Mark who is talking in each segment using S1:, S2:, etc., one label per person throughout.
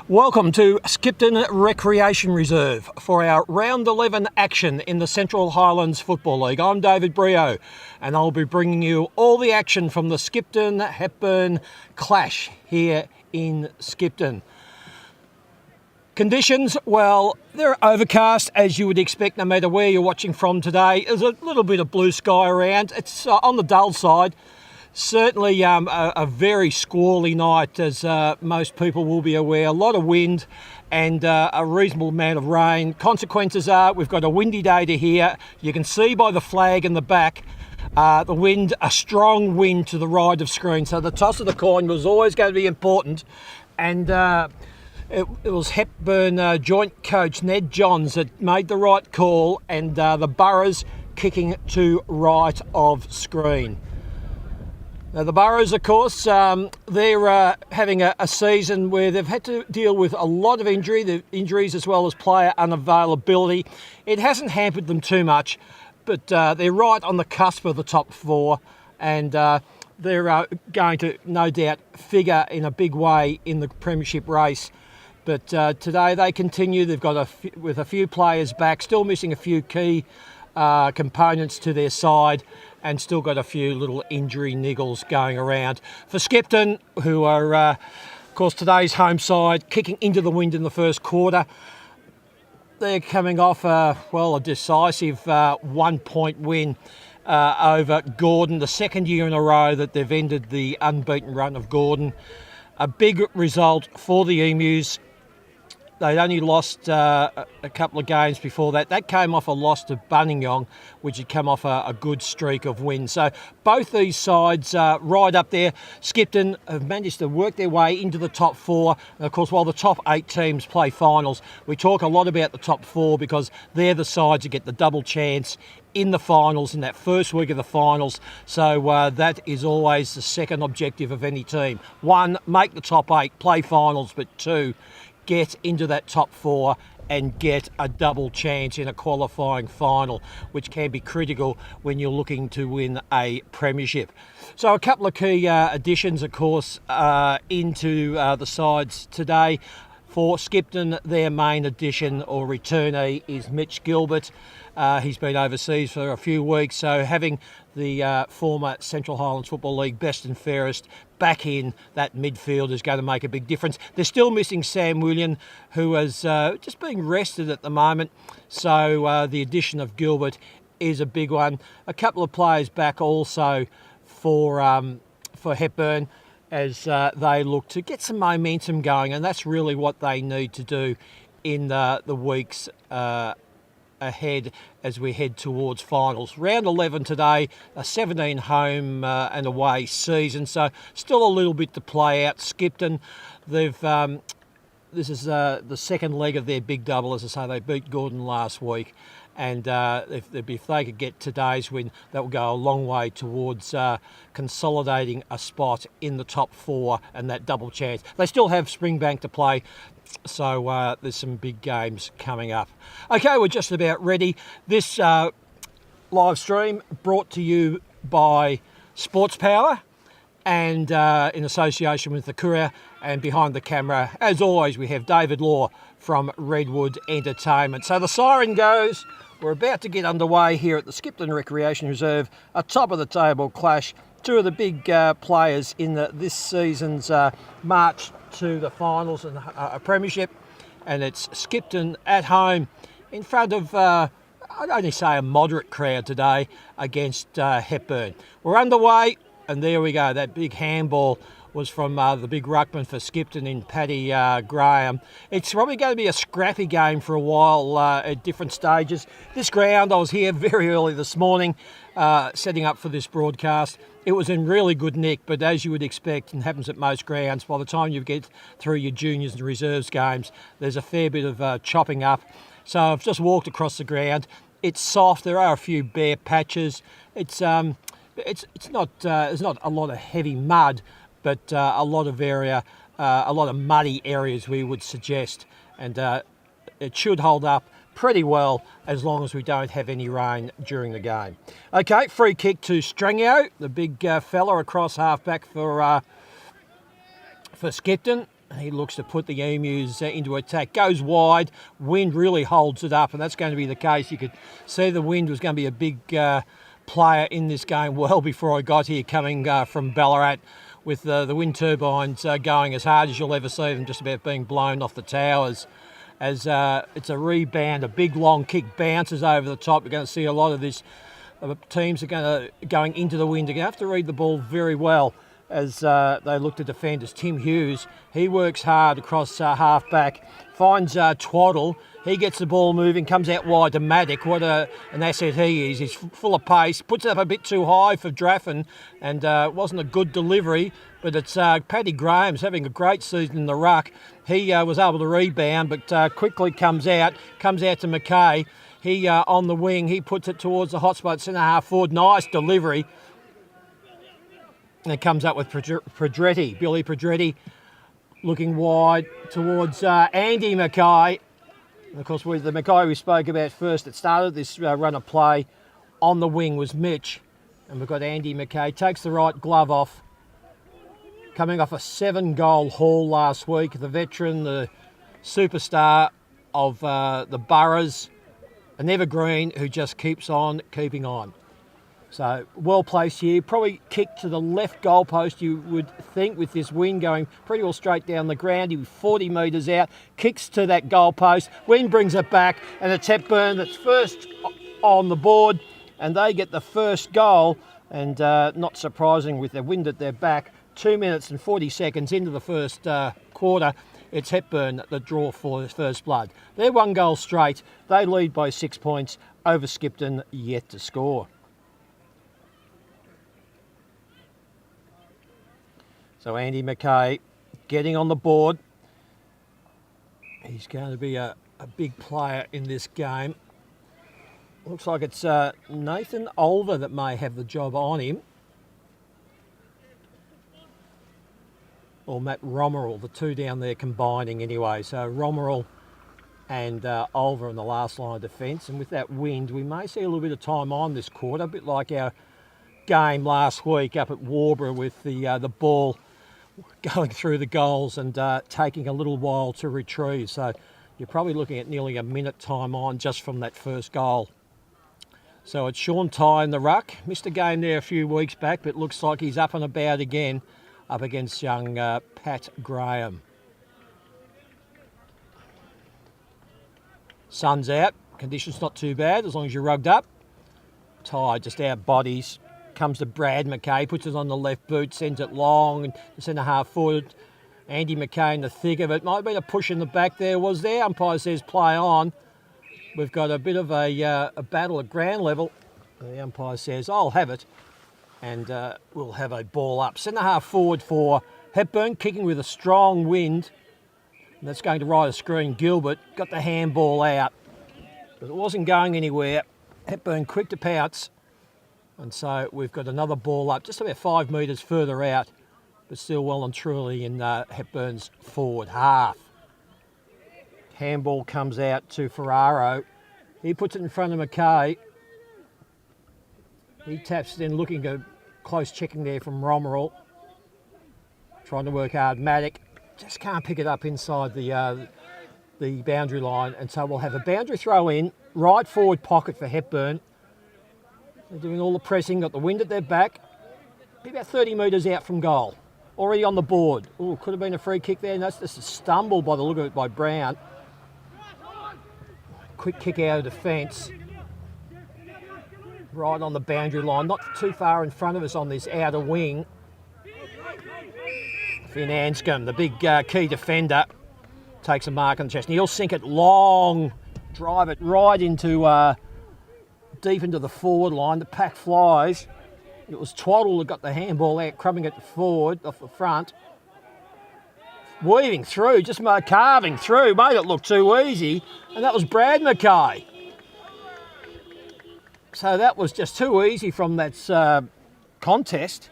S1: Welcome to Skipton Recreation Reserve for our Round 11 action in the Central Highlands Football League. I'm David Brio and I'll be bringing you all the action from the Skipton-Hepburn clash here in Skipton. Conditions, well, they're overcast as you would expect no matter where you're watching from today. There's a little bit of blue sky around. It's on the dull side. Certainly a very squally night, as most people will be aware. A lot of wind and a reasonable amount of rain. Consequences are we've got a windy day to here. You can see by the flag in the back the wind, a strong wind to the right of screen. So the toss of the coin was always going to be important. And it was Hepburn joint coach Ned Johns that made the right call, and the Boroughs kicking to right of screen. Now the Boroughs, of course, they're having a season where they've had to deal with a lot of injuries as well as player unavailability. It hasn't hampered them too much, but they're right on the cusp of the top four, and they're going to no doubt figure in a big way in the premiership race. But today they continue. They've got with a few players back, still missing a few key components to their side, and still got a few little injury niggles going around. For Skipton, who are, of course, today's home side, kicking into the wind in the first quarter, they're coming off, a decisive 1-point win over Gordon, the second year in a row that they've ended the unbeaten run of Gordon. A big result for the Emus. They'd only lost a couple of games before that. That came off a loss to Buninyong, which had come off a good streak of wins. So both these sides right up there. Skipton have managed to work their way into the top four. And of course, while the top 8 teams play finals, we talk a lot about the top 4 because they're the sides that get the double chance in the finals, in that first week of the finals. So that is always the second objective of any team. 1, make the top 8, play finals, but 2, get into that top 4 and get a double chance in a qualifying final, which can be critical when you're looking to win a premiership. So a couple of key additions, of course, into the sides today. For Skipton, their main addition or returnee is Mitch Gilbert. He's been overseas for a few weeks, so having the former Central Highlands Football League best and fairest back in that midfield is going to make a big difference. They're still missing Sam William, who is just being rested at the moment, so the addition of Gilbert is a big one. A couple of players back also for Hepburn, as they look to get some momentum going, and that's really what they need to do in the weeks ahead as we head towards finals. Round 11 today, a 17 home and away season, so still a little bit to play out. Skipton, this is the second leg of their big double. As I say, they beat Gordon last week, and if they could get today's win, that will go a long way towards consolidating a spot in the top 4 and that double chance. They still have Springbank to play, so there's some big games coming up. Okay, we're just about ready. This live stream brought to you by Sports Power and in association with the Courier, and behind the camera, as always, we have David Law from Redwood Entertainment. So the siren goes. We're about to get underway here at the Skipton Recreation Reserve, a top of the table clash. 2 of the big players in this season's march to the finals and a premiership, and it's Skipton at home in front of, I'd only say, a moderate crowd today against Hepburn. We're underway, and there we go. That big handball was from the big ruckman for Skipton in Paddy Graham. It's probably going to be a scrappy game for a while at different stages. This ground, I was here very early this morning setting up for this broadcast. It was in really good nick, but as you would expect, and happens at most grounds, by the time you get through your juniors and reserves games, there's a fair bit of chopping up. So I've just walked across the ground. It's soft. There are a few bare patches. It's not there's not a lot of heavy mud, but a lot of muddy areas, we would suggest, and it should hold up pretty well as long as we don't have any rain during the game. Okay, free kick to Strangio, the big fella across half-back for Skipton. He looks to put the Emus into attack. Goes wide. Wind really holds it up, and that's going to be the case. You could see the wind was going to be a big player in this game well before I got here, coming from Ballarat, with the wind turbines going as hard as you'll ever see them, just about being blown off the towers. As it's a rebound, a big long kick bounces over the top. You're going to see a lot of this. Teams are going into the wind. You're going to have to read the ball very well as they look to defend. As Tim Hughes, he works hard across half-back, finds Twaddle. He gets the ball moving, comes out wide to Maddock. What an asset he is. He's full of pace, puts it up a bit too high for Draffin, and it wasn't a good delivery, but it's Paddy Graham's having a great season in the ruck. He was able to rebound, but quickly comes out to Mackay. He on the wing, he puts it towards the hot spot, centre half forward. Nice delivery. And it comes up with Pedretti, Billy Pedretti, looking wide towards Andy Mackay. And of course, the Mackay we spoke about first that started this run of play on the wing was Mitch. And we've got Andy Mackay, takes the right glove off. Coming off a 7-goal haul last week, the veteran, the superstar of the Boroughs, an evergreen who just keeps on keeping on. So well placed here, probably kicked to the left goalpost, you would think, with this wind going pretty well straight down the ground. He was 40 metres out, kicks to that goalpost, wind brings it back, and it's Hepburn that's first on the board, and they get the first goal. And not surprising with the wind at their back, 2 minutes and 40 seconds into the first quarter, it's Hepburn that draw for first blood. They're 1 goal straight, they lead by 6 points over Skipton, yet to score. So Andy Mackay getting on the board. He's going to be a big player in this game. Looks like it's Nathan Olver that may have the job on him. Or Matt Romerell, the two down there combining anyway. So Romerell and Olver in the last line of defence. And with that wind, we may see a little bit of time on this quarter, a bit like our game last week up at Warborough with the ball going through the goals and taking a little while to retrieve. So you're probably looking at nearly a minute time on just from that first goal. So it's Sean Tye in the ruck. Missed a game there a few weeks back, but looks like he's up and about again, up against young Pat Graham. Sun's out. Conditions not too bad as long as you're rugged up. Tye just out bodies. Comes to Brad Mackay, puts it on the left boot, sends it long, and the centre half forward. Andy Mackay in the thick of it. Might have been a push in the back there, was there? Umpire says play on. We've got a bit of a battle at ground level. The umpire says, I'll have it. And we'll have a ball up. Centre half forward for Hepburn, kicking with a strong wind. And that's going to right a screen. Gilbert got the handball out, but it wasn't going anywhere. Hepburn quick to pounce. And so we've got another ball up, just about 5 metres further out, but still well and truly in Hepburn's forward half. Handball comes out to Ferraro. He puts it in front of Mackay. He taps it in, looking at close checking there from Romerell. Trying to work hard. Maddock just can't pick it up inside the boundary line, and so we'll have a boundary throw in, right forward pocket for Hepburn. They're doing all the pressing, got the wind at their back. Be about 30 metres out from goal. Already on the board. Oh, could have been a free kick there. That's just a stumble by the look of it by Brown. Quick kick out of defence. Right on the boundary line, not too far in front of us on this outer wing. Finn Anscombe, the big key defender, takes a mark on the chest. And he'll sink it long, drive it right into deep into the forward line. The pack flies. It was Twaddle that got the handball out, crumbing it forward off the front. Weaving through, just carving through, made it look too easy. And that was Brad Mackay. So that was just too easy from that contest.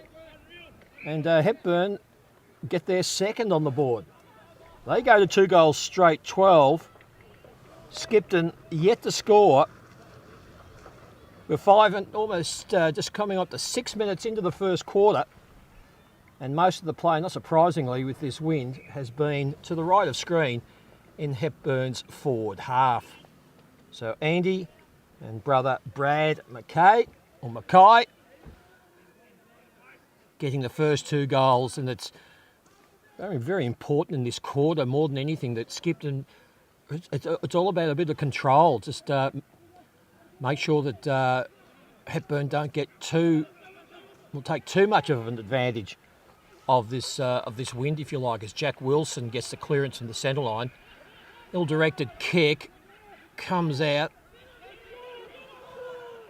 S1: And Hepburn get their second on the board. They go to 2 goals straight, 12. Skipton yet to score. We're 5 and almost just coming up to 6 minutes into the first quarter. And most of the play, not surprisingly with this wind, has been to the right of screen in Hepburn's forward half. So Andy and brother Brad Mackay, getting the first 2 goals, and it's very, very important in this quarter, more than anything, that Skipton, it's all about a bit of control. Just make sure that Hepburn don't get will take too much of an advantage of this wind, if you like, as Jack Wilson gets the clearance from the centre line. Ill-directed kick, comes out,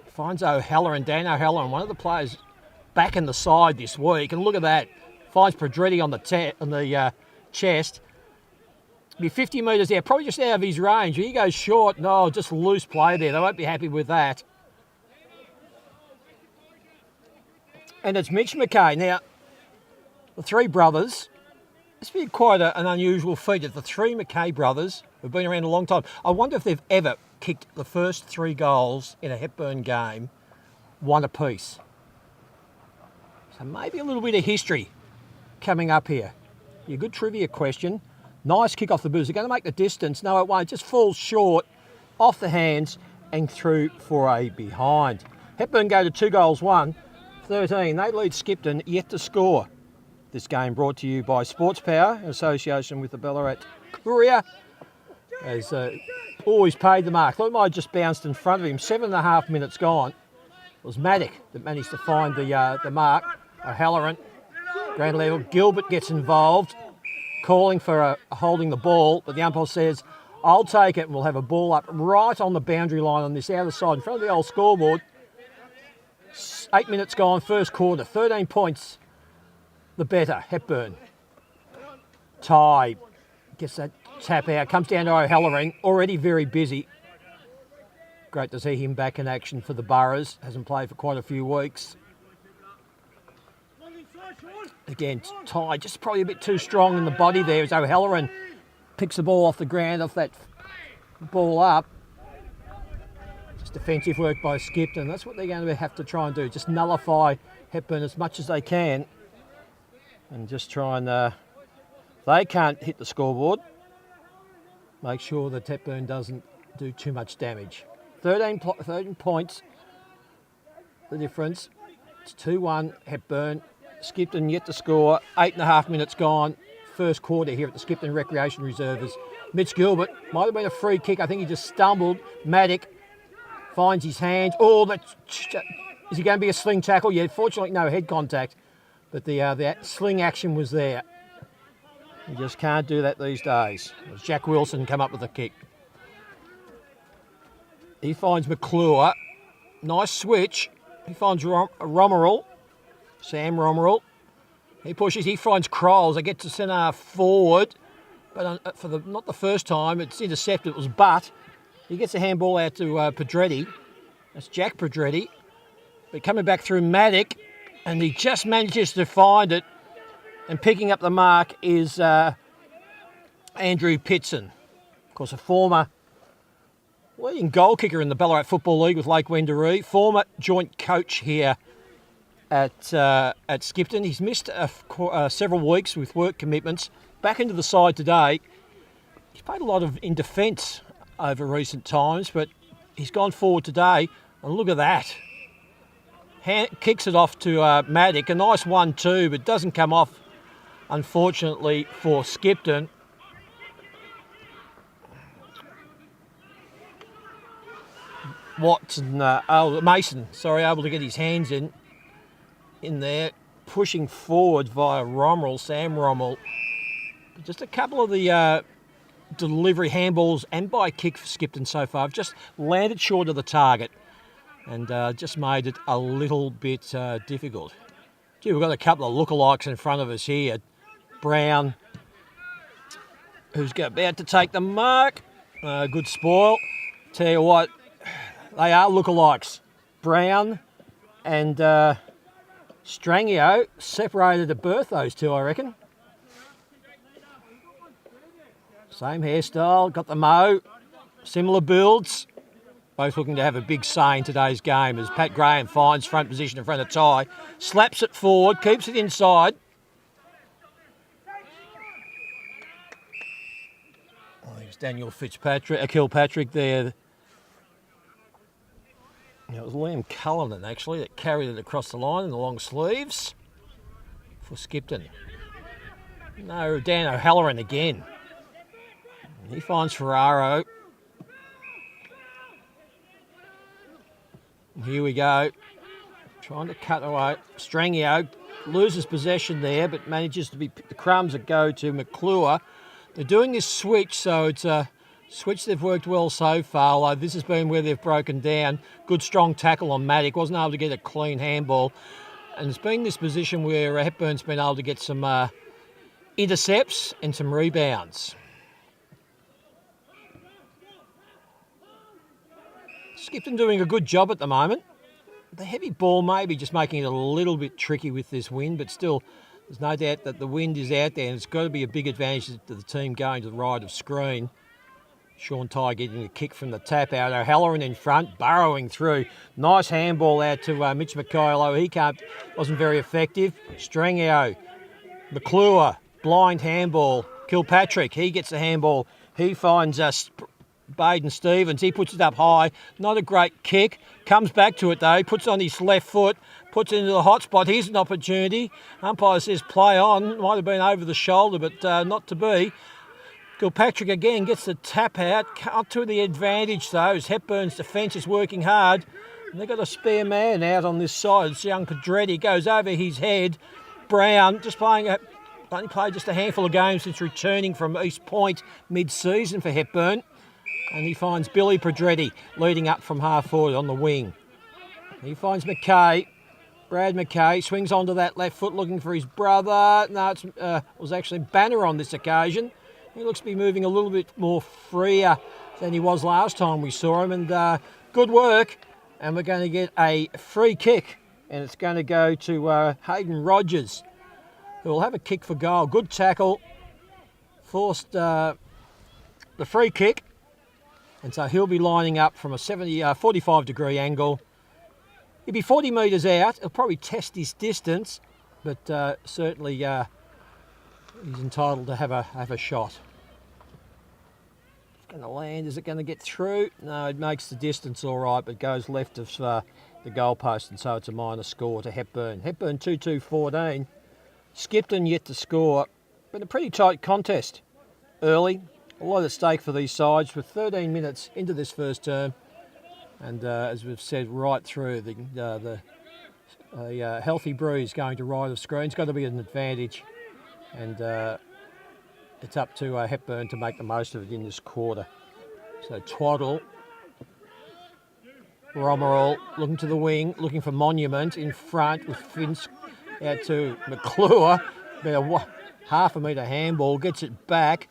S1: finds O'Halloran, Dan O'Halloran, one of the players back in the side this week, and look at that, finds Pedretti on the chest. Be 50 metres there, probably just out of his range. He goes short. No, just loose play there. They won't be happy with that. And it's Mitch Mackay. Now, the 3 brothers, it's been quite an unusual feat of the 3 Mackay brothers who've been around a long time. I wonder if they've ever kicked the first 3 goals in a Hepburn game, one apiece. So maybe a little bit of history coming up here. Be a good trivia question. Nice kick off the boot. Is it going to make the distance? No, it won't. Just falls short, off the hands and through for a behind. Hepburn go to 2 goals, 1, 13. They lead Skipton yet to score. This game brought to you by Sports Power in association with the Ballarat Courier. Has always paid the mark. Look, I just bounced in front of him. 7.5 minutes gone. It was Maddock that managed to find the mark. O'Halloran, ground level. Gilbert gets involved, calling for holding the ball, but the umpire says, I'll take it, and we'll have a ball up right on the boundary line on this outer side in front of the old scoreboard. 8 minutes gone, first quarter, 13 points, the better, Hepburn. Ty gets that tap out, comes down to O'Halloran, already very busy. Great to see him back in action for the Boroughs, hasn't played for quite a few weeks. Again, Ty just probably a bit too strong in the body there as O'Halloran picks the ball off the ground, off that ball up. Just defensive work by Skipton. That's what they're going to have to try and do. Just nullify Hepburn as much as they can. And just try and, they can't hit the scoreboard. Make sure that Hepburn doesn't do too much damage. 13 points, the difference. It's 2-1 Hepburn. Skipton yet to score. 8.5 minutes gone. First quarter here at the Skipton Recreation Reserves. Mitch Gilbert, might have been a free kick. I think he just stumbled. Maddock finds his hands. Oh, is he going to be a sling tackle? Yeah, fortunately no head contact. But the sling action was there. You just can't do that these days. Jack Wilson come up with a kick. He finds McClure. Nice switch. He finds Romerell. Sam Romerell. He pushes, he finds Crowles. They get to centre forward, but for not the first time, it's intercepted. It was Butt. He gets a handball out to Pedretti. That's Jack Pedretti. But coming back through Maddock, and he just manages to find it. And picking up the mark is Andrew Pitson. Of course, a former leading goal kicker in the Ballarat Football League with Lake Wendouree. Former joint coach here at Skipton. He's missed several weeks with work commitments. Back into the side today. He's played a lot in defence over recent times, but he's gone forward today. And look at that. Kicks it off to Maddock. A nice 1-2, but doesn't come off, unfortunately, for Skipton. Mason, able to get his hands in there, pushing forward via Sam Romerell. Just a couple of the delivery handballs and by kick for Skipton so far have just landed short of the target and just made it a little bit difficult. Gee, we've got a couple of lookalikes in front of us here. Brown, who's about to take the mark. Good spoil. Tell you what, they are lookalikes. Brown and Strangio separated at birth, those two, I reckon. Same hairstyle, got the mo, similar builds. Both looking to have a big say in today's game as Pat Graham finds front position in front of Ty. Slaps it forward, keeps it inside. Daniel Kilpatrick there. It was Liam Cullinan actually that carried it across the line in the long sleeves for Skipton. No, Dan O'Halloran again. He finds Ferraro. And here we go. Trying to cut away. Strangio loses possession there, but manages to be the crumbs that go to McClure. They're doing this switch, so it's a switch they've worked well so far, although this has been where they've broken down. Good strong tackle on Maddock. Wasn't able to get a clean handball. And it's been this position where Hepburn's been able to get some intercepts and some rebounds. Skipton doing a good job at the moment. The heavy ball maybe just making it a little bit tricky with this wind, but still there's no doubt that the wind is out there and it's got to be a big advantage to the team going to the right of screen. Sean Ty getting a kick from the tap out. O'Halloran in front, burrowing through. Nice handball out to Mitch McKay. He wasn't very effective. Strangio, McClure, blind handball. Kilpatrick, he gets the handball. He finds Baden Stevens. He puts it up high. Not a great kick. Comes back to it though. Puts it on his left foot. Puts it into the hot spot. Here's an opportunity. Umpire says play on. Might have been over the shoulder, but not to be. Kilpatrick again gets the tap out. Up to the advantage though, as Hepburn's defence is working hard. And they've got a spare man out on this side. It's young Pedretti. Goes over his head. Brown just only played just a handful of games since returning from East Point mid-season for Hepburn. And he finds Billy Pedretti leading up from half forward on the wing. He finds McKay. Brad McKay swings onto that left foot looking for his brother. No, it was actually Banner on this occasion. He looks to be moving a little bit more freer than he was last time we saw him. And good work. And we're going to get a free kick. And it's going to go to Hayden Rogers, who will have a kick for goal. Good tackle. Forced the free kick. And so he'll be lining up from a 45 degree angle. He'll be 40 metres out. He'll probably test his distance, but certainly he's entitled to have a shot. It's going to land. Is it going to get through? No, it makes the distance all right, but goes left of the goal post, and so it's a minor score to Hepburn. Hepburn 2-2-14. Skipton yet to score. Been a pretty tight contest early. A lot at stake for these sides with 13 minutes into this first term. And as we've said right through, the healthy breeze going to right of screen. It's got to be an advantage. And it's up to Hepburn to make the most of it in this quarter. So Twaddle, Romerall looking to the wing, looking for Monument in front with Finch out to McClure. About a half a metre handball, gets it back.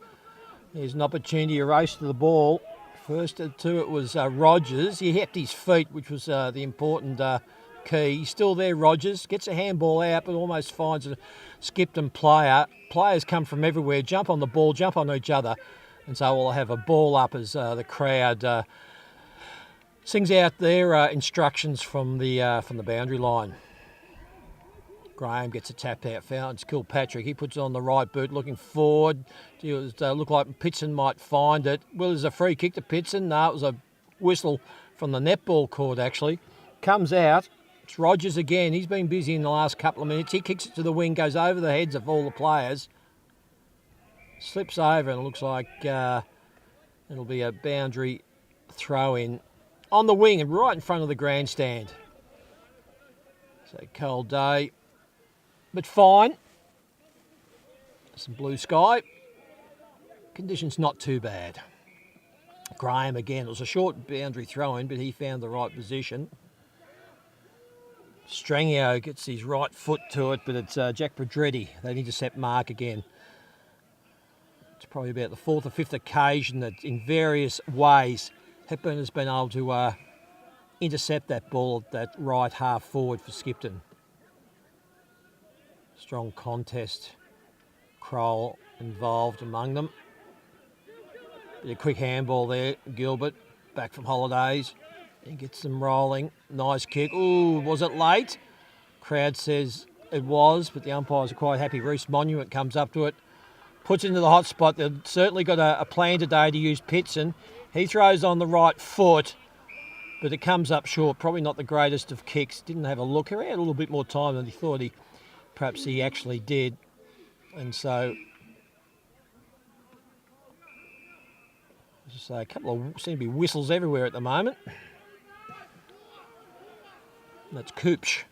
S1: There's an opportunity to race to the ball. First to it was Rogers. He hepped his feet, which was the important key. He's still there, Rogers. Gets a handball out, but almost finds a Skipton player. Players come from everywhere, jump on the ball, jump on each other. And so we'll have a ball up as the crowd sings out their instructions from the boundary line. Graham gets a tap out, finds Kilpatrick. He puts it on the right boot, looking forward. It looked like Pitson might find it. Well, there's a free kick to Pitson. No, it was a whistle from the netball court, actually. Comes out. It's Rogers again. He's been busy in the last couple of minutes. He kicks it to the wing, goes over the heads of all the players. Slips over, and it looks like it'll be a boundary throw-in on the wing and right in front of the grandstand. So cold day, but fine. Some blue sky. Conditions not too bad. Graham again. It was a short boundary throw-in, but he found the right position. Strangio gets his right foot to it, but it's Jack Pedretti. They intercept mark again. It's probably about the fourth or fifth occasion that in various ways Hepburn has been able to intercept that ball at that right half forward for Skipton. Strong contest. Kroll involved among them. Bit of quick handball there. Gilbert back from holidays. He gets them rolling. Nice kick. Ooh, was it late? Crowd says it was, but the umpires are quite happy. Reece Monument comes up to it, puts it into the hot spot. They've certainly got a plan today to use Pitson. He throws on the right foot, but it comes up short. Probably not the greatest of kicks. Didn't have a look. He had a little bit more time than he thought perhaps he actually did. And so, as I say, a couple of seem to be whistles everywhere at the moment. That's Cooch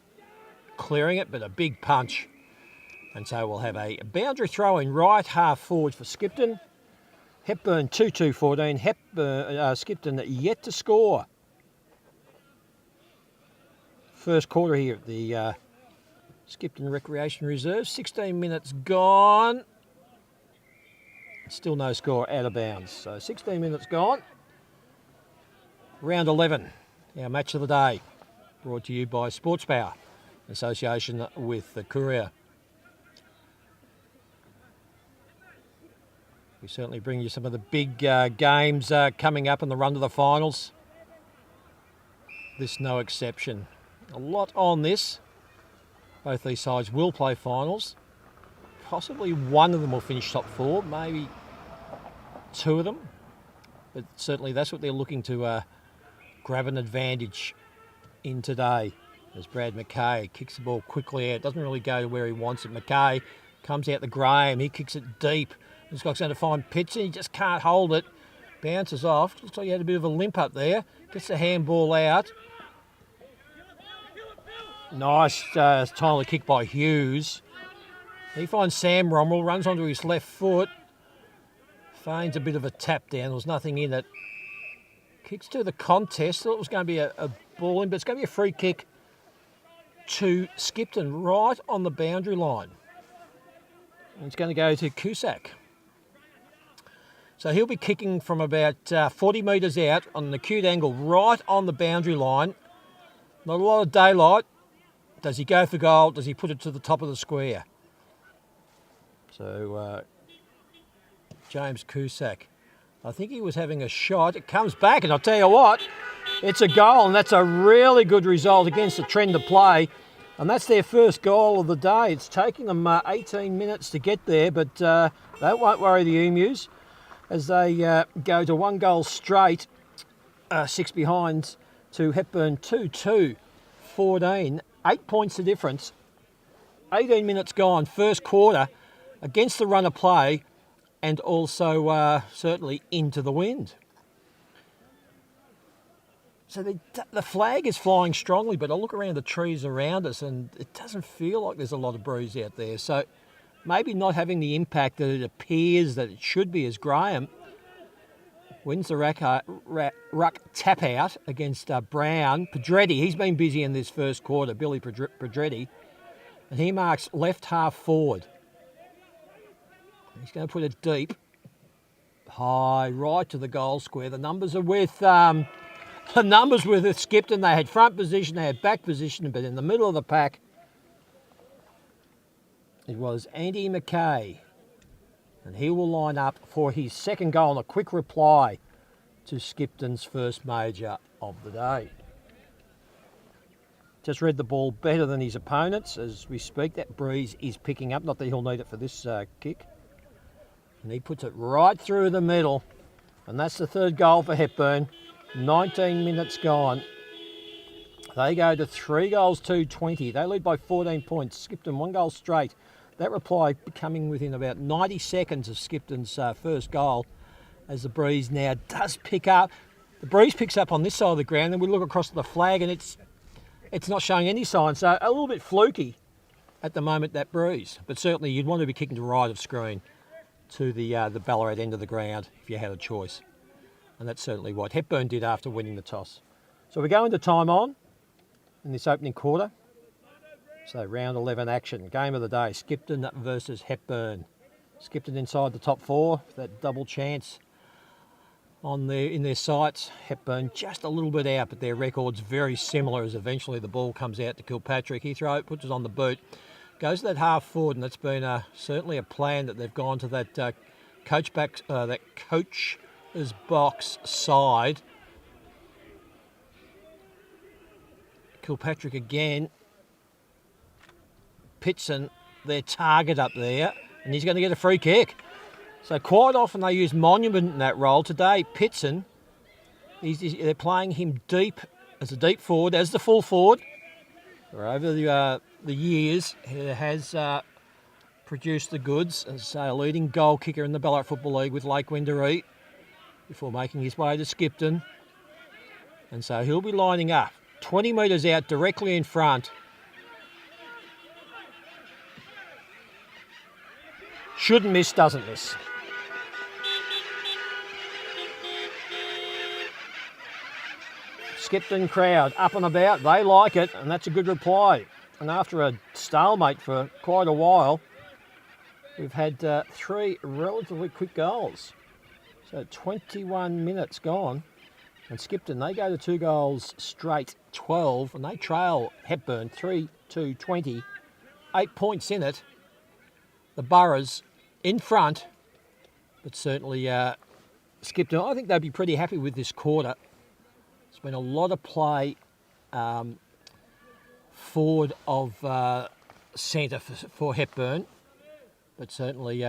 S1: clearing it, but a big punch. And so we'll have a boundary throw in right half forward for Skipton. Hepburn 2-2-14. Skipton yet to score. First quarter here at the Skipton Recreation Reserve. 16 minutes gone. Still no score, out of bounds. So 16 minutes gone. Round 11, our match of the day. Brought to you by Sports Power, in association with the Courier. We certainly bring you some of the big games coming up in the run to the finals. This no exception. A lot on this. Both these sides will play finals. Possibly one of them will finish top four, maybe two of them. But certainly that's what they're looking to grab an advantage in today. As Brad McKay kicks the ball quickly out. Doesn't really go to where he wants it. McKay comes out to Graham. He kicks it deep. This guy's going to find Pitson. He just can't hold it. Bounces off. Looks like he had a bit of a limp up there. Gets the handball out. Nice timely kick by Hughes. He finds Sam Rommel, runs onto his left foot. Feigns a bit of a tap down. There was nothing in it. Kicks to the contest. Thought it was going to be a ball in, but it's going to be a free kick to Skipton right on the boundary line. And it's going to go to Cusack. So he'll be kicking from about 40 metres out on an acute angle right on the boundary line. Not a lot of daylight. Does he go for goal? Does he put it to the top of the square? So James Cusack, I think he was having a shot. It comes back, and I'll tell you what, it's a goal, and that's a really good result against the trend of play. And that's their first goal of the day. It's taking them 18 minutes to get there, but that won't worry the Emus as they go to one goal straight, 6 behind to Hepburn 2-2-14. 8 points the difference. 18 minutes gone, first quarter, against the run of play, and also certainly into the wind. So the flag is flying strongly, but I look around the trees around us and it doesn't feel like there's a lot of breeze out there. So maybe not having the impact that it appears that it should be, as Graham wins the ruck tap out against Brown. Pedretti, he's been busy in this first quarter, Billy Pedretti, and he marks left half forward. He's going to put it deep, high, right to the goal square. The numbers are with Skipton. They had front position, they had back position, but in the middle of the pack, it was Andy McKay. And he will line up for his second goal and a quick reply to Skipton's first major of the day. Just read the ball better than his opponents as we speak. That breeze is picking up, not that he'll need it for this kick. And he puts it right through the middle. And that's the third goal for Hepburn. 19 minutes gone. They go to 3-20. They lead by 14 points. Skipton 1 goal straight. That reply coming within about 90 seconds of Skipton's first goal, as the breeze now does pick up. The breeze picks up on this side of the ground, and we look across to the flag, and it's not showing any signs. So a little bit fluky at the moment, that breeze. But certainly you'd want to be kicking to right of screen to the Ballarat end of the ground if you had a choice. And that's certainly what Hepburn did after winning the toss. So we go into time on in this opening quarter. So round 11 action, game of the day, Skipton versus Hepburn. Skipton inside the top four, that double chance in their sights. Hepburn just a little bit out, but their record's very similar as eventually the ball comes out to Kilpatrick. He puts it on the boot, goes to that half forward, and that's been certainly a plan that they've gone to that coach's box side. Kilpatrick again. Pitson, their target up there, and he's going to get a free kick. So quite often they use Monument in that role. Today, Pitson, they're playing him deep as a deep forward, as the full forward. Over the years, he has produced the goods as a leading goal kicker in the Ballarat Football League with Lake Wendouree before making his way to Skipton. And so he'll be lining up 20 metres out directly in front. Shouldn't miss, doesn't miss. Skipton crowd up and about, they like it, and that's a good reply. And after a stalemate for quite a while, we've had 3 relatively quick goals. So 21 minutes gone, and Skipton, they go to 2 goals straight, 12, and they trail Hepburn 3-20, 8 points in it. The Boroughs in front, but certainly Skipton, I think they'd be pretty happy with this quarter. There's been a lot of play forward of centre for Hepburn, but certainly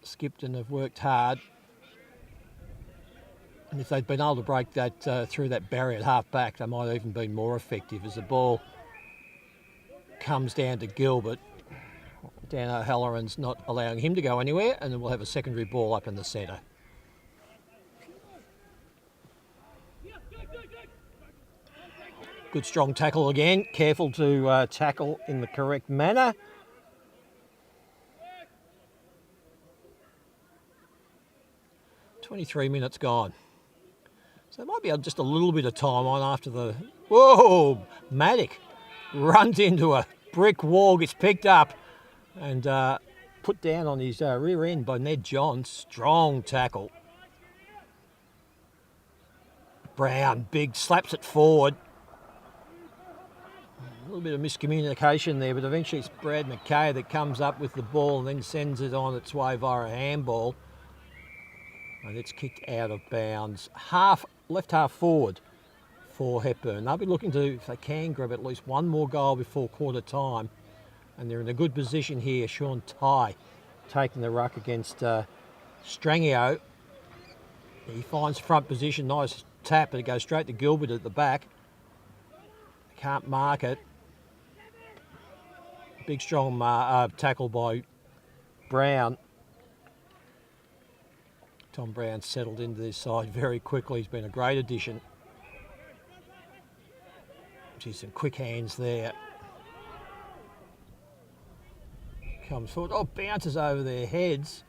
S1: Skipton have worked hard. And if they'd been able to break that through that barrier at half back, they might have even been more effective as the ball comes down to Gilbert. Dan O'Halloran's not allowing him to go anywhere, and then we'll have a secondary ball up in the centre. Good strong tackle again. Careful to tackle in the correct manner. "23 minutes gone. So there might be just a little bit of time on after the... Whoa! Maddock runs into a brick wall, gets picked up and put down on his rear end by Ned John. Strong tackle. Brown, big, slaps it forward. A little bit of miscommunication there, but eventually it's Brad McKay that comes up with the ball and then sends it on its way via a handball. And it's kicked out of bounds. Left half forward for Hepburn. They'll be looking to, if they can, grab at least one more goal before quarter time. And they're in a good position here. Sean Ty taking the ruck against Strangio. He finds front position, nice tap, but it goes straight to Gilbert at the back. Can't mark it. Big strong tackle by Brown. Tom Brown settled into this side very quickly. He's been a great addition. Geez, some quick hands there. Comes forward. Oh, bounces over their heads.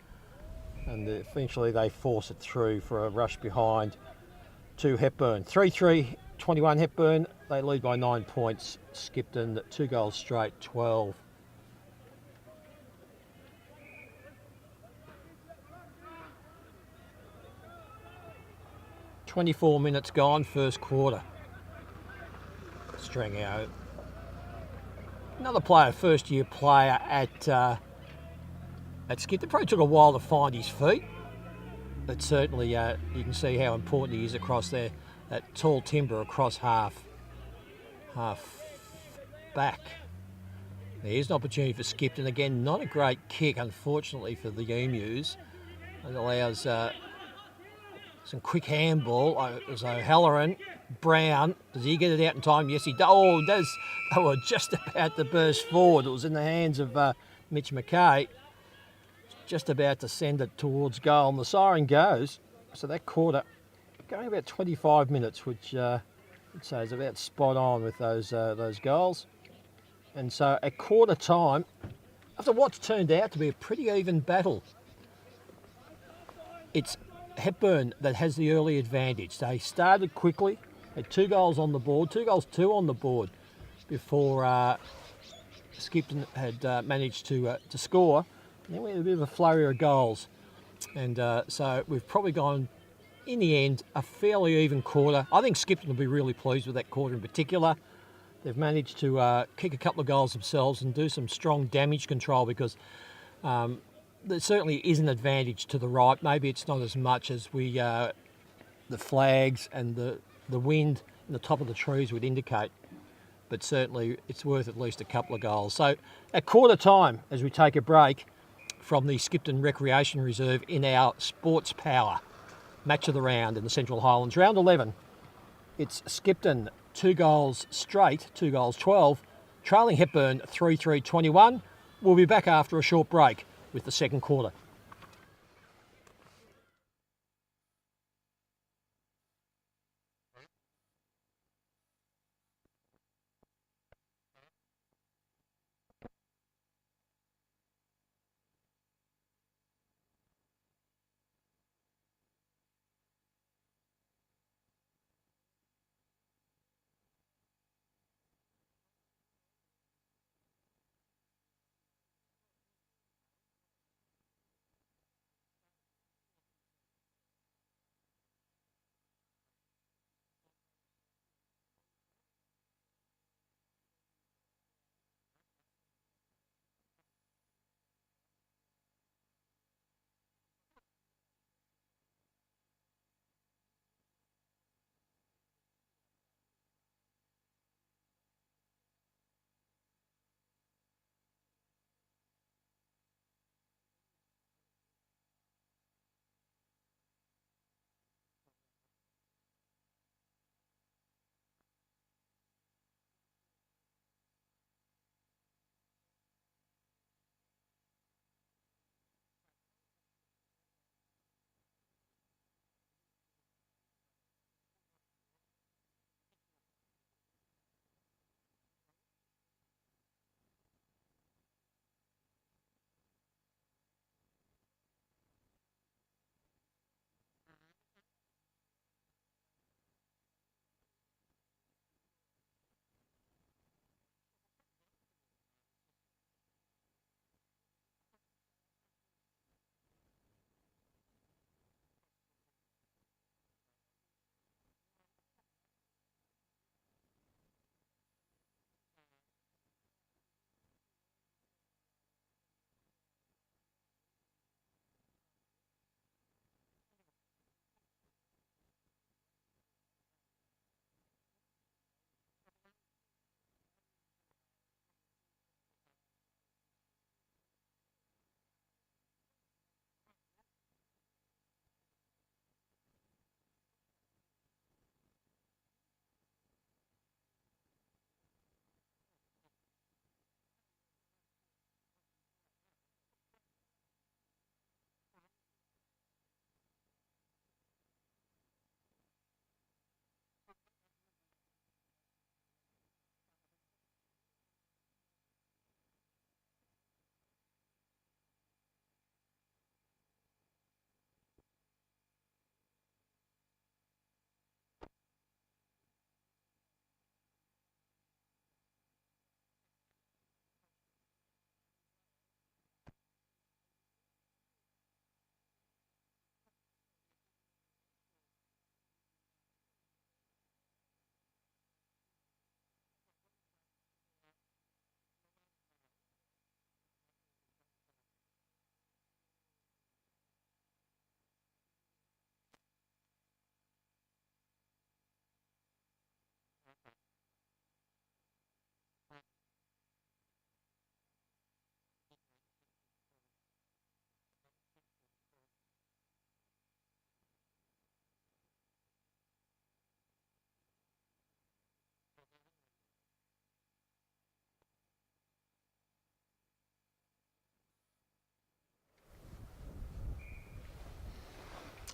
S1: And eventually they force it through for a rush behind to Hepburn. 3-3, 21 Hepburn. They lead by 9 points. Skipton 2 goals straight, 12. "24 minutes gone, first quarter." String out. Another player, first-year player at Skipton. Probably took a while to find his feet, but certainly you can see how important he is across there. That tall timber across half back. There's an opportunity for Skipton. Again, not a great kick, unfortunately, for the Emus. It allows some quick handball. There's O'Halloran. Brown, does he get it out in time? Yes, he does. Oh, he does. They were just about to burst forward. It was in the hands of Mitch McKay. Just about to send it towards goal, and the siren goes. So that quarter, going about 25 minutes, which I'd say is about spot on with those goals. And so at quarter time, after what's turned out to be a pretty even battle, it's Hepburn that has the early advantage. They started quickly, had 2 goals on the board, 2 goals, 2 on the board before Skipton had managed to score. And then we had a bit of a flurry of goals. And so we've probably gone, in the end, a fairly even quarter. I think Skipton will be really pleased with that quarter in particular. They've managed to kick a couple of goals themselves and do some strong damage control, because there certainly is an advantage to the right. Maybe it's not as much as the flags and the wind and the top of the trees would indicate, but certainly it's worth at least a couple of goals. So at quarter time, as we take a break, from the Skipton Recreation Reserve in our Sports Power match of the round in the Central Highlands. Round 11, it's Skipton 2 goals straight, 2 goals 12, trailing Hepburn 3-3-21. We'll be back after a short break with the second quarter.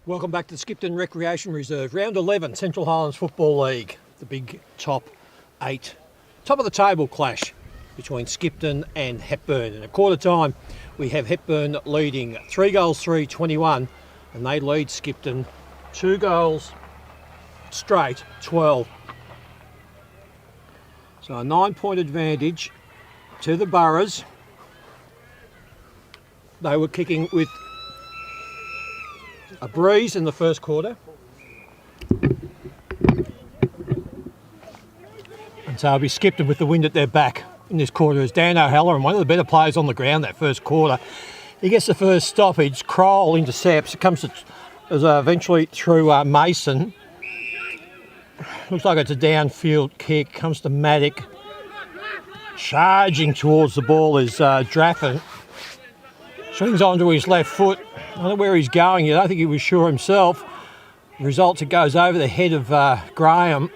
S1: Welcome back to the Skipton Recreation Reserve. Round 11, Central Highlands Football League. The big top 8, top of the table clash between Skipton and Hepburn. And at quarter time, we have Hepburn leading 3 goals 3-21, and they lead Skipton 2 goals straight 12. So a 9-point advantage to the Boroughs. They were kicking with a breeze in the first quarter. And so it'll be Skipton with the wind at their back in this quarter as Dan O'Halloran, one of the better players on the ground that first quarter. He gets the first stoppage. Kroll intercepts. It comes to, eventually through Mason. Looks like it's a downfield kick. Comes to Maddock. Charging towards the ball is Draffin. Swings onto his left foot. I don't know where he's going. I don't think he was sure himself. The result, it goes over the head of Graham.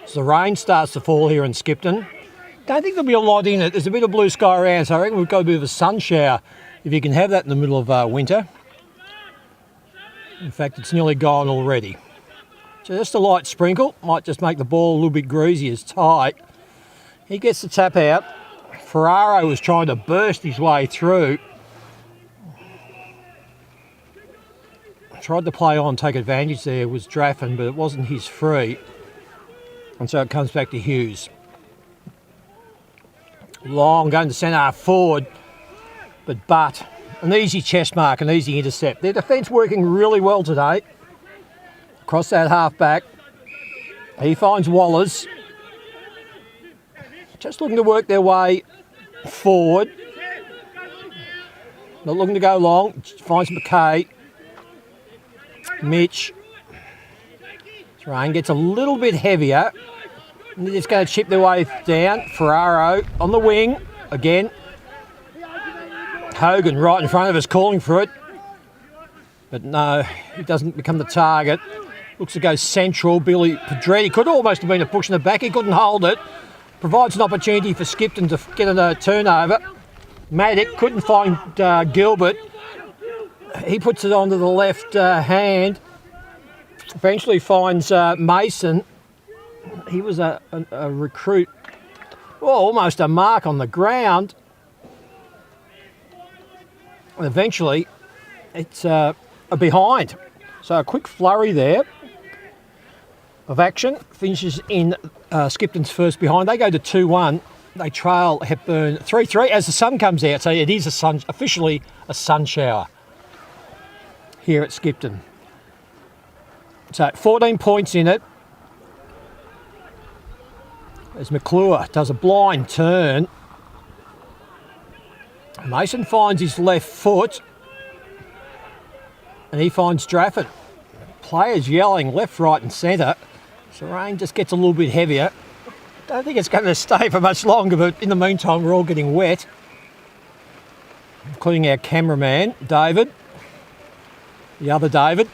S1: As the rain starts to fall here in Skipton. Don't think there'll be a lot in it. There's a bit of blue sky around, so I reckon we've got a bit of a sun shower, if you can have that in the middle of winter. In fact, it's nearly gone already. So just a light sprinkle. Might just make the ball a little bit greasy as tight. He gets the tap out. Ferraro was trying to burst his way through. Tried to play on, take advantage there, was Draffin, but it wasn't his free. And so it comes back to Hughes. Long, going to centre half forward, but Butt. An easy chest mark, an easy intercept. Their defence working really well today. Across that half back. He finds Wallers. Just looking to work their way forward. Not looking to go long. Finds McKay. Mitch. Rain gets a little bit heavier. And they're just going to chip their way down. Ferraro on the wing again. Hogan right in front of us calling for it. But no, he doesn't become the target. Looks to go central. Billy Pedretti could almost have been a push in the back. He couldn't hold it. Provides an opportunity for Skipton to get a turnover. Maddock couldn't find Gilbert. He puts it onto the left hand. Eventually finds Mason. He was a recruit. Well, almost a mark on the ground. And eventually, it's a behind. So a quick flurry there of action. Finishes in Skipton's first behind. They go to 2-1. They trail Hepburn 3-3 as the sun comes out. So it is officially a sun shower here at Skipton. So 14 points in it. As McClure does a blind turn. Mason finds his left foot. And he finds Draffin. Players yelling left, right and centre. So rain just gets a little bit heavier. Don't think it's going to stay for much longer, but in the meantime we're all getting wet. Including our cameraman, David. The other David.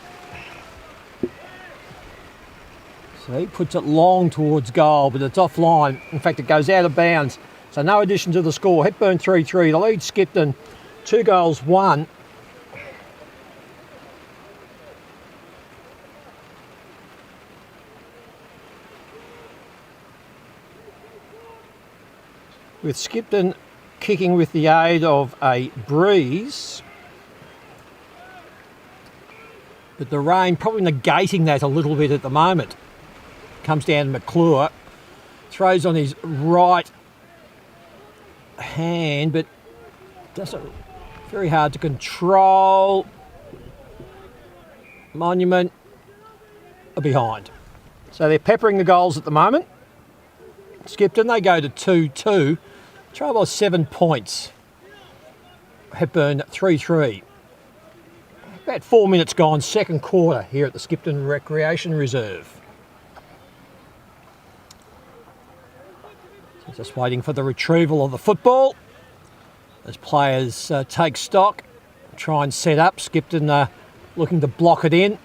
S1: So he puts it long towards goal, but it's offline. In fact, it goes out of bounds. So no addition to the score. Hepburn 3-3. The lead Skipton 2-1. With Skipton kicking with the aid of a breeze. But the rain probably negating that a little bit at the moment. Comes down to McClure. Throws on his right hand, but doesn't. Very hard to control. Monument are behind. So they're peppering the goals at the moment. Skipton, they go to 2-2. Trail by 7 points. Hepburn 3-3. About 4 minutes gone, second quarter here at the Skipton Recreation Reserve. So just waiting for the retrieval of the football as players take stock, try and set up. Skipton looking to block it in.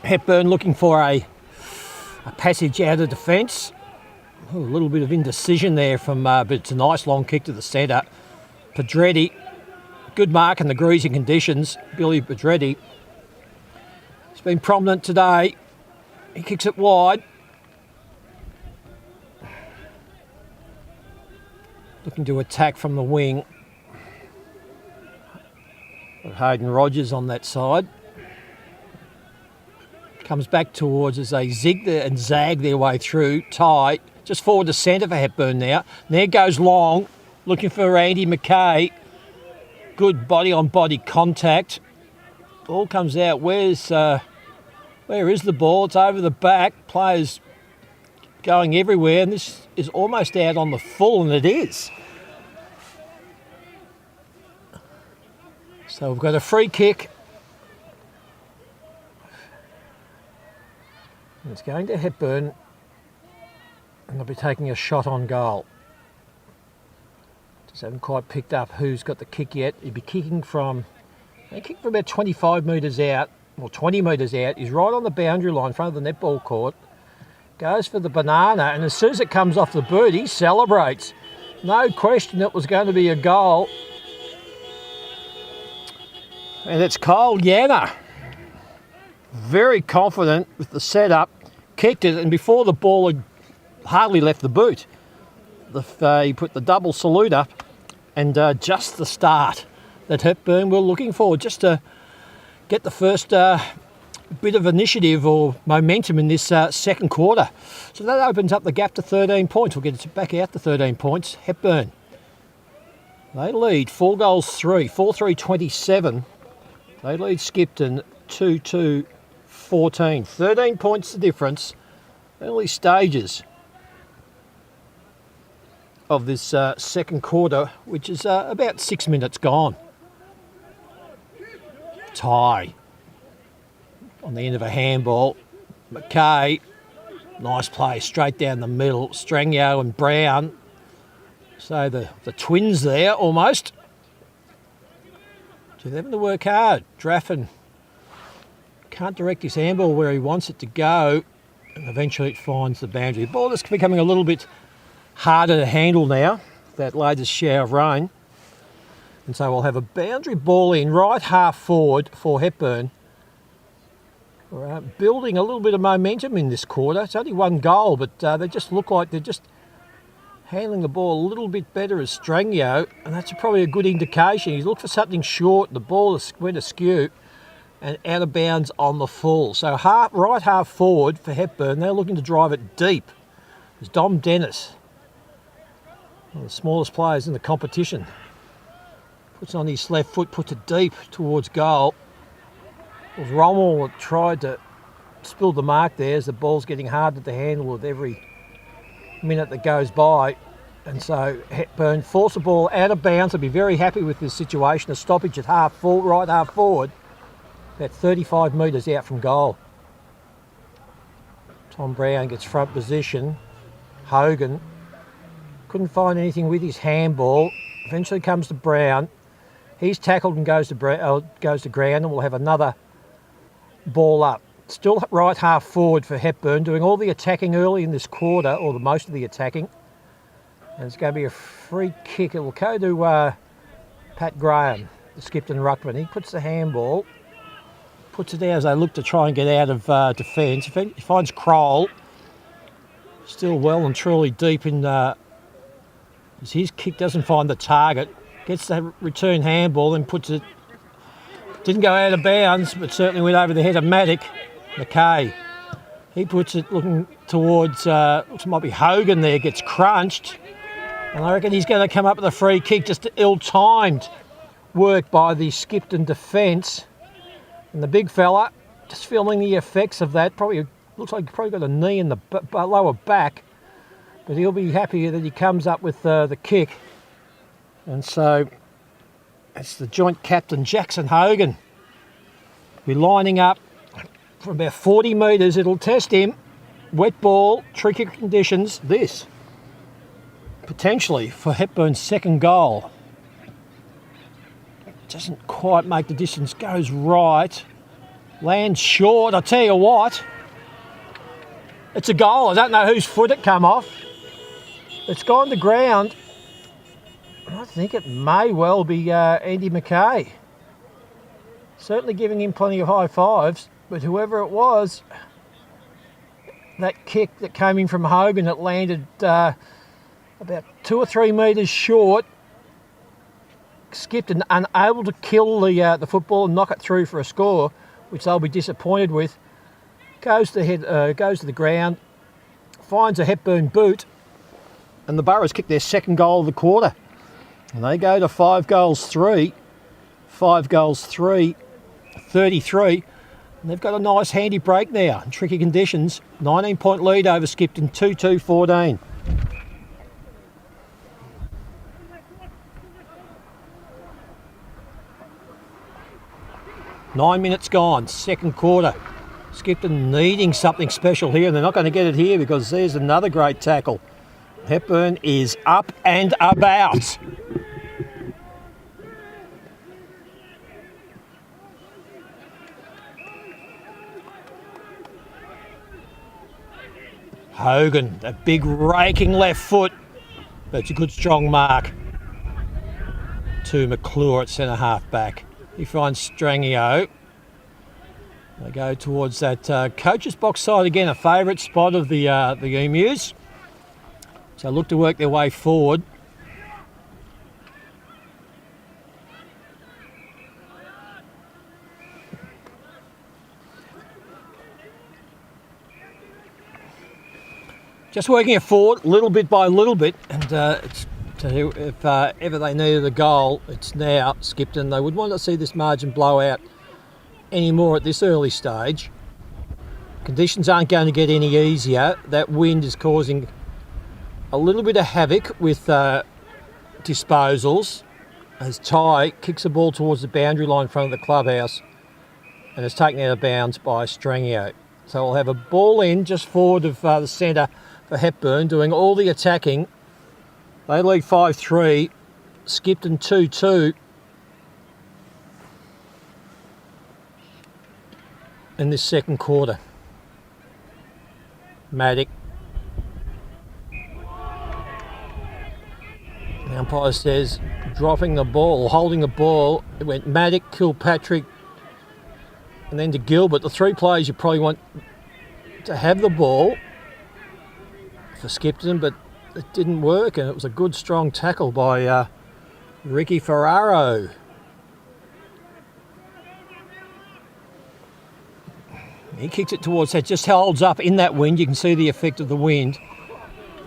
S1: Hepburn looking for a passage out of defence. A little bit of indecision there from, but it's a nice long kick to the centre. Pedretti, good mark in the greasy conditions. Billy Pedretti. He's been prominent today. He kicks it wide. Looking to attack from the wing. Got Hayden Rogers on that side. Comes back towards as they zig there and zag their way through. Tight. Just forward to centre for Hepburn now. And there goes Long. Looking for Andy McKay. Good body-on-body contact. Ball comes out. Where is the ball? It's over the back. Players going everywhere. And this is almost out on the full, and it is. So we've got a free kick. It's going to Hepburn. And they'll be taking a shot on goal. So I haven't quite picked up who's got the kick yet. He'd be kicking from, they kick from about 25 metres out, or 20 metres out. He's right on the boundary line in front of the netball court. Goes for the banana, and as soon as it comes off the boot, he celebrates. No question it was going to be a goal. And it's Kyle Yanner. Very confident with the setup. Kicked it, and before the ball had hardly left the boot, he put the double salute up, and just the start that Hepburn were looking for, just to get the first bit of initiative or momentum in this second quarter. So that opens up the gap to 13 points. We'll get it back out to 13 points. Hepburn, they lead 4-3, 4-3-27. They lead Skipton 2-2-14. 13 points the difference. Early stages of this second quarter, which is about 6 minutes gone. Tie on the end of a handball. McKay, nice play straight down the middle. Strangio and Brown, so the twins there almost. So they're having to work hard. Draffin can't direct his handball where he wants it to go, and eventually it finds the boundary. The ball is becoming a little bit harder to handle now, that latest shower of rain. And so we'll have a boundary ball in right half forward for Hepburn. We're building a little bit of momentum in this quarter. It's only one goal, but they just look like they're just handling the ball a little bit better as Strangio, and that's probably a good indication. He's looked for something short, the ball went askew and out of bounds on the full. So right half forward for Hepburn, they're looking to drive it deep. There's Dom Dennis, one of the smallest players in the competition. Puts on his left foot, puts it deep towards goal. It was Rommel that tried to spill the mark there as the ball's getting harder to handle with every minute that goes by. And so Hepburn force the ball out of bounds. They'll be very happy with this situation. A stoppage at right half forward, about 35 metres out from goal. Tom Brown gets front position. Hogan couldn't find anything with his handball. Eventually comes to Brown. He's tackled and goes to ground, and we'll have another ball up. Still right half forward for Hepburn, doing all the attacking early in this quarter, or the most of the attacking. And it's going to be a free kick. It will go to Pat Graham, the Skipton ruckman. He puts the handball, puts it out as they look to try and get out of defence. He finds Kroll, still well and truly deep in. His kick doesn't find the target. Gets the return handball and puts it. Didn't go out of bounds, but certainly went over the head of McKay. He puts it looking towards, looks might be Hogan there, gets crunched. And I reckon he's going to come up with a free kick, just ill-timed work by the Skipton defence. And the big fella, just feeling the effects of that, probably looks like he probably got a knee in the lower back. But he'll be happy that he comes up with the kick. And so it's the joint captain, Jackson Hogan. We're lining up from about 40 metres. It'll test him. Wet ball, tricky conditions. This, potentially, for Hepburn's second goal. Doesn't quite make the distance. Goes right. Lands short. I tell you what. It's a goal. I don't know whose foot it come off. It's gone to ground. I think it may well be Andy McKay. Certainly giving him plenty of high fives, but whoever it was, that kick that came in from Hogan, it landed about 2 or 3 metres short. Skipton unable to kill the football and knock it through for a score, which they'll be disappointed with. Goes to the ground, finds a Hepburn boot, and the Boroughs kick their second goal of the quarter. And they go to 5-3, 33. And they've got a nice handy break now in tricky conditions. 19-point lead over Skipton, 2-2-14. Nine minutes gone, second quarter. Skipton needing something special here, and they're not going to get it here because there's another great tackle. Hepburn is up and about. Hogan, that big raking left foot. That's a good strong mark to McClure at centre half back. He finds Strangio. They go towards that coach's box side again, a favourite spot of the Emus. So look to work their way forward. Just working it forward, little bit by little bit, and if ever they needed a goal, it's now Skipton. They would want to see this margin blow out any more at this early stage. Conditions aren't going to get any easier. That wind is causing a little bit of havoc with disposals as Ty kicks the ball towards the boundary line in front of the clubhouse and is taken out of bounds by Strangio. So we'll have a ball in just forward of the centre for Hepburn, doing all the attacking. They lead 5-3, Skipton 2-2. In this second quarter. Maddock. The umpire says dropping the ball, holding the ball. It went Maddock, Kilpatrick, and then to Gilbert. The three players you probably want to have the ball for Skipton, but it didn't work, and it was a good strong tackle by Ricky Ferraro. He kicks it towards that, just holds up in that wind. You can see the effect of the wind.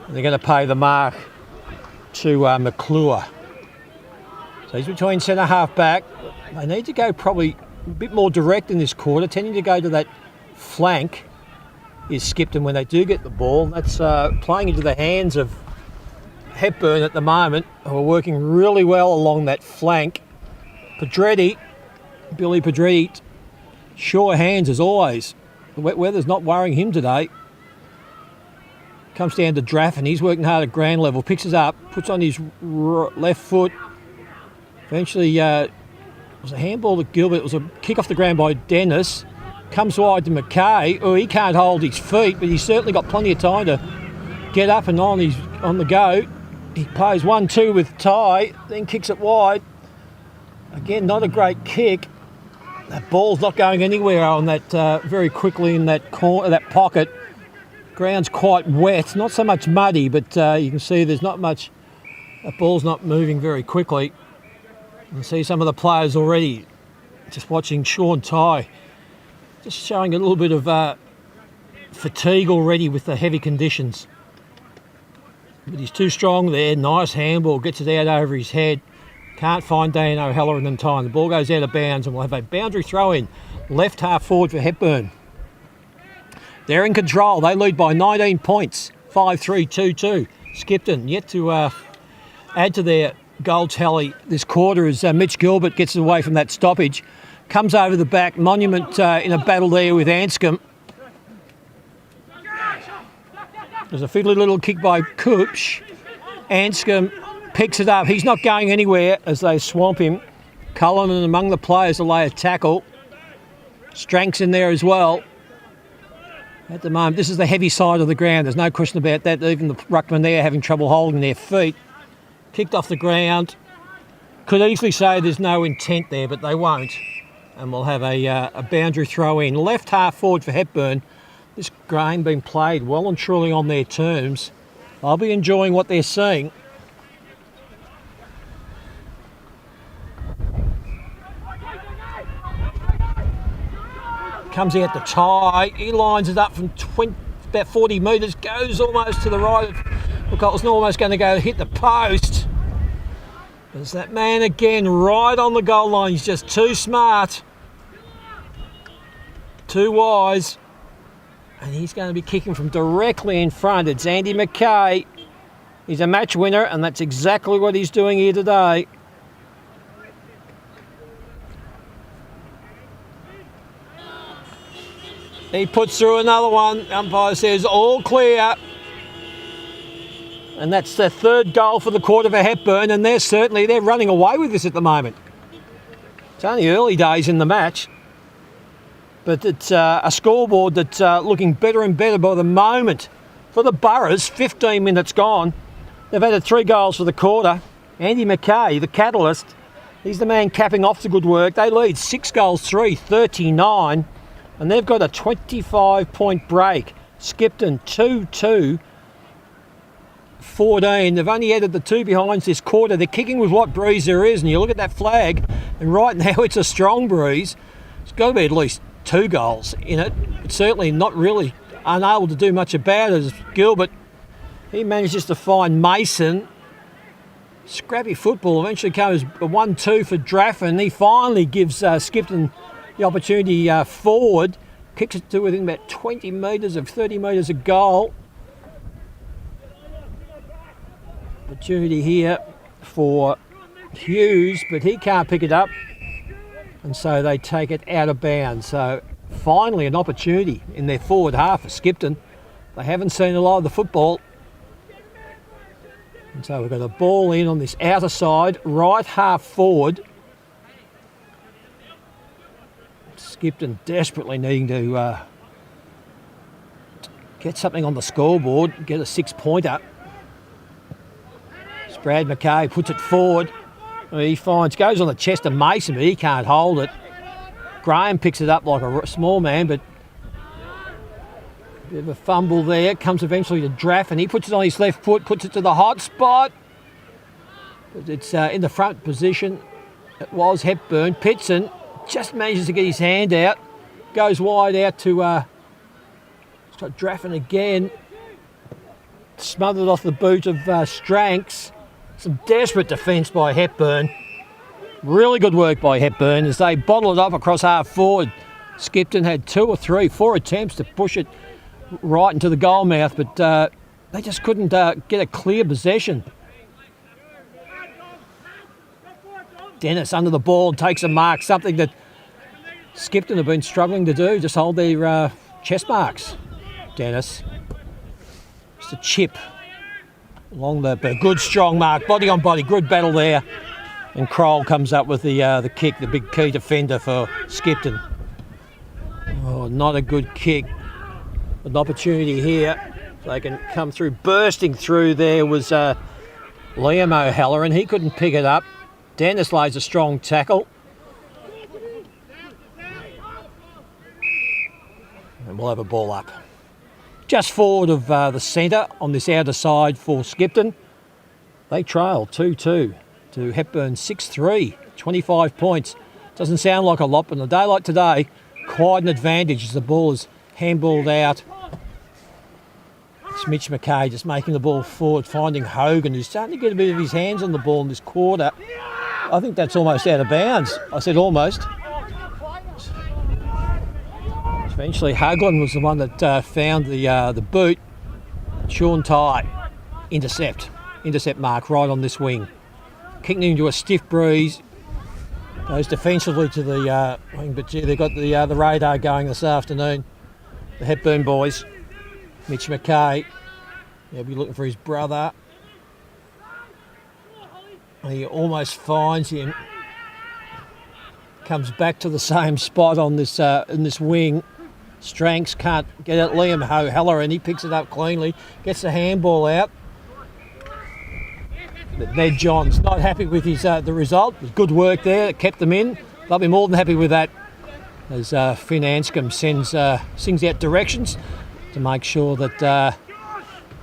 S1: And they're going to pay the mark to McClure. So he's between centre half back. They need to go probably a bit more direct in this quarter, tending to go to that flank is Skipton when they do get the ball. That's playing into the hands of Hepburn at the moment, who are working really well along that flank. Billy Pedretti, sure hands as always. The wet weather's not worrying him today. Comes down to Draffin. He's working hard at ground level. Picks it up, puts on his left foot. Eventually, it was a handball to Gilbert. It was a kick off the ground by Dennis. Comes wide to McKay. Oh, he can't hold his feet, but he's certainly got plenty of time to get up and on the go. He plays 1-2 with Ty, then kicks it wide. Again, not a great kick. That ball's not going anywhere on that very quickly in that corner, that pocket. Ground's quite wet, not so much muddy, but you can see there's not much. That ball's not moving very quickly. You can see some of the players already just watching Sean Ty, just showing a little bit of fatigue already with the heavy conditions. But he's too strong there. Nice handball, gets it out over his head. Can't find Dan O'Halloran in time. The ball goes out of bounds and we'll have a boundary throw in. Left half forward for Hepburn. They're in control. They lead by 19 points. 5-3, 2-2. Skipton yet to add to their goal tally this quarter as Mitch Gilbert gets away from that stoppage. Comes over the back. Monument in a battle there with Anscombe. There's a fiddly little kick by Coops. Anscombe picks it up. He's not going anywhere as they swamp him. Cullinan among the players to lay a tackle. Strank's in there as well. At the moment, this is the heavy side of the ground. There's no question about that. Even the ruckman there having trouble holding their feet. Kicked off the ground. Could easily say there's no intent there, but they won't. And we'll have a boundary throw in. Left half forward for Hepburn. This game being played well and truly on their terms. I'll be enjoying what they're seeing. Comes out to Ty. He lines it up from about 40 metres. Goes almost to the right. Look, it was almost going to go hit the post. There's that man again right on the goal line. He's just too smart. Too wise. And he's going to be kicking from directly in front. It's Andy McKay. He's a match winner, and that's exactly what he's doing here today. He puts through another one. Umpire says all clear. And that's the third goal for the quarter for Hepburn, and they're running away with this at the moment. It's only early days in the match, but it's a scoreboard that's looking better and better by the moment. for the Boroughs, 15 minutes gone. They've added 3 goals for the quarter. Andy McKay, the catalyst, he's the man capping off the good work. They lead 6 goals 3, 39, and they've got a 25-point break. Skipton 2-2, 14. They've only added the 2 behinds this quarter. They're kicking with what breeze there is, and you look at that flag, and right now it's a strong breeze. It's got to be at least 2 goals in it. It's certainly not really unable to do much about it as Gilbert. He manages to find Mason. Scrappy football eventually comes a 1-2 for Draffin. He finally gives Skipton the opportunity forward. Kicks it to within about 20 metres of 30 metres of goal. Opportunity here for Hughes, but he can't pick it up. And so they take it out of bounds. So finally an opportunity in their forward half for Skipton. They haven't seen a lot of the football. And so we've got a ball in on this outer side, right half forward. Skipton desperately needing to get something on the scoreboard, get a 6-pointer. Brad McKay puts it forward. He goes on the chest of Mason, but he can't hold it. Graham picks it up like a small man, but a bit of a fumble there. Comes eventually to Draff, and he puts it on his left foot, puts it to the hot spot. But it's in the front position. It was Hepburn. Pitson just manages to get his hand out. Goes wide out to Draffin again. Smothered off the boot of Stranks. Some desperate defence by Hepburn. Really good work by Hepburn as they bottle it up across half forward. Skipton had 2 or 3, 4 attempts to push it right into the goal mouth, but they just couldn't get a clear possession. Dennis under the ball takes a mark, something that Skipton have been struggling to do, just hold their chest marks. Dennis. Just a chip along the good strong mark, body on body, good battle there. And Kroll comes up with the kick, the big key defender for Skipton. Oh, not a good kick. An opportunity here. They can come through. Bursting through there was Liam O'Halloran. He couldn't pick it up. Dennis lays a strong tackle. And we'll have a ball up. Just forward of the centre on this outer side for Skipton. They trail 2-2 to Hepburn 6-3, 25 points. Doesn't sound like a lot, but on a day like today, quite an advantage as the ball is handballed out. It's Mitch McKay just making the ball forward, finding Hogan, who's starting to get a bit of his hands on the ball in this quarter. I think that's almost out of bounds. I said almost. Eventually, Haglin was the one that found the boot. Sean Tye, intercept mark right on this wing. Kicking into a stiff breeze. Goes defensively to the wing, but gee, they've got the radar going this afternoon. The Hepburn boys. Mitch McKay. He'll be looking for his brother. He almost finds him. Comes back to the same spot on this in this wing. Stranks can't get it. Liam O'Halloran, he picks it up cleanly, gets the handball out. But Ned Johns not happy with his the result. It was good work there, it kept them in. They'll be more than happy with that as Finn Anscombe sings out directions to make sure that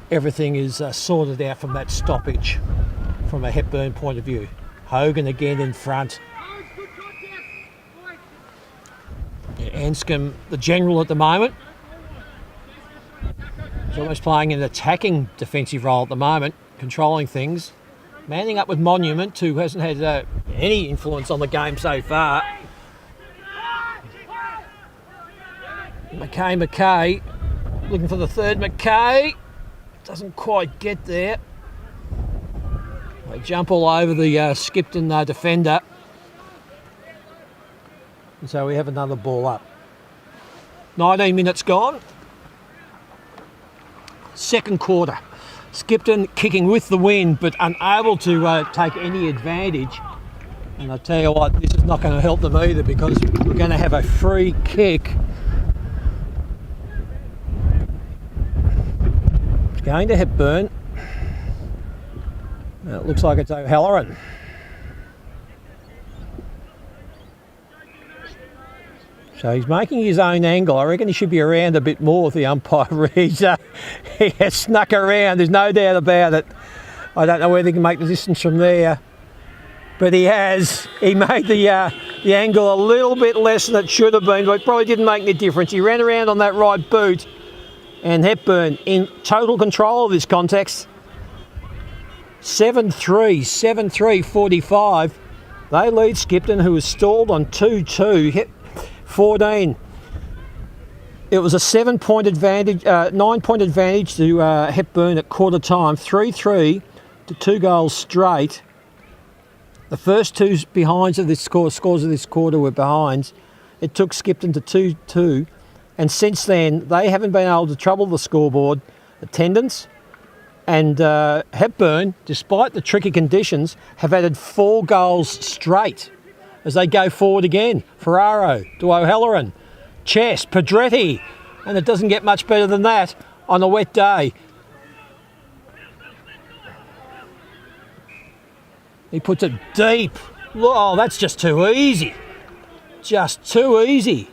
S1: everything is sorted out from that stoppage from a Hepburn point of view. Hogan again in front. Anscombe, the general at the moment. He's almost playing an attacking defensive role at the moment, controlling things. Manning up with Monument, who hasn't had any influence on the game so far. McKay, looking for the third. McKay doesn't quite get there. They jump all over the Skipton defender. And so we have another ball up. 19 minutes gone. Second quarter. Skipton kicking with the wind, but unable to take any advantage. And I tell you what, this is not going to help them either, because we're going to have a free kick. Going to Hepburn. Now it looks like it's O'Halloran. So he's making his own angle. I reckon he should be around a bit more if the umpire reads. He has snuck around, there's no doubt about it. I don't know whether he can make the distance from there, but he has. He made the angle a little bit less than it should have been, but it probably didn't make any difference. He ran around on that right boot, and Hepburn in total control of this contest. 7-3, 7-3, 45. They lead Skipton, who was stalled on 2-2. 14. It was a 7-point advantage, 9-point advantage to Hepburn at quarter time. 3-3 to 2 goals straight. The first two behinds of this scores of this quarter were behinds. It took Skipton to 2-2, and since then they haven't been able to trouble the scoreboard. Attendance and Hepburn, despite the tricky conditions, have added 4 goals straight as they go forward again. Ferraro to O'Halloran, Chess, Pedretti, and it doesn't get much better than that on a wet day. He puts it deep. Oh, that's just too easy. Just too easy.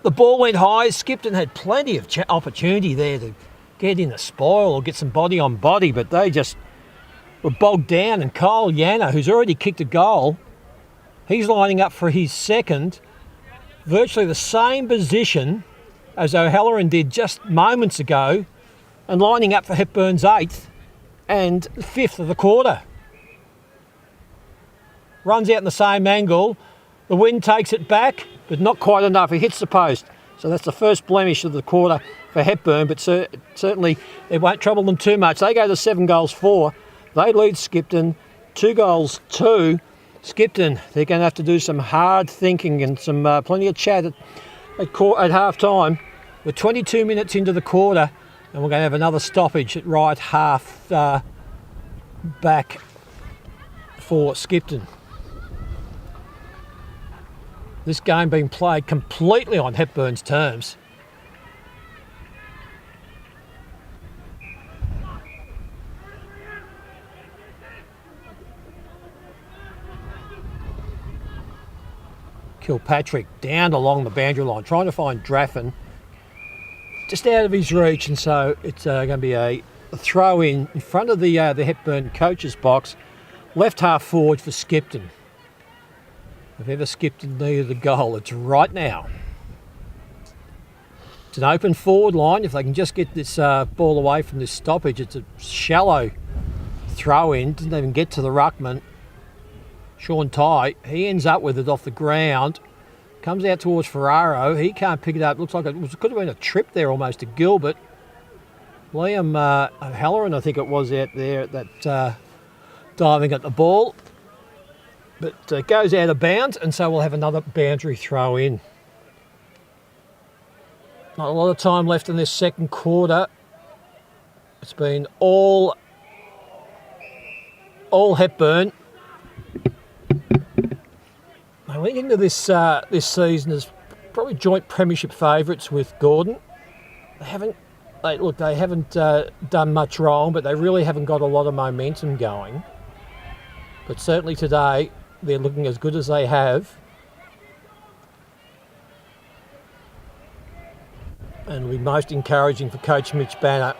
S1: The ball went high. Skipton had plenty of opportunity there to get in a spoil or get some body on body, but they just were bogged down. And Kyle Yanner, who's already kicked a goal, he's lining up for his second, virtually the same position as O'Halloran did just moments ago, and lining up for Hepburn's 8th and 5th of the quarter. Runs out in the same angle. The wind takes it back, but not quite enough. He hits the post. So that's the first blemish of the quarter for Hepburn, but certainly it won't trouble them too much. They go to 7-4. They lead Skipton 2-2. Skipton, they're going to have to do some hard thinking and some plenty of chat at half time. We're 22 minutes into the quarter, and we're going to have another stoppage at right half back for Skipton. This game being played completely on Hepburn's terms. Kilpatrick down along the boundary line, trying to find Draffin, just out of his reach, and so it's going to be a throw in front of the Hepburn coach's box, left half forward for Skipton. If ever Skipton needed a goal, it's right now. It's an open forward line. If they can just get this ball away from this stoppage, it's a shallow throw in, doesn't even get to the ruckman. Sean Tye, he ends up with it off the ground, comes out towards Ferraro. He can't pick it up. Looks like it could have been a trip there almost to Gilbert. Liam O'Halloran, I think it was, out there at that diving at the ball. But it goes out of bounds, and so we'll have another boundary throw in. Not a lot of time left in this second quarter. It's been all Hepburn. They went into this season as probably joint premiership favourites with Gordon. They haven't done much wrong, but they really haven't got a lot of momentum going. But certainly today, they're looking as good as they have. And it'll be most encouraging for Coach Mitch Banner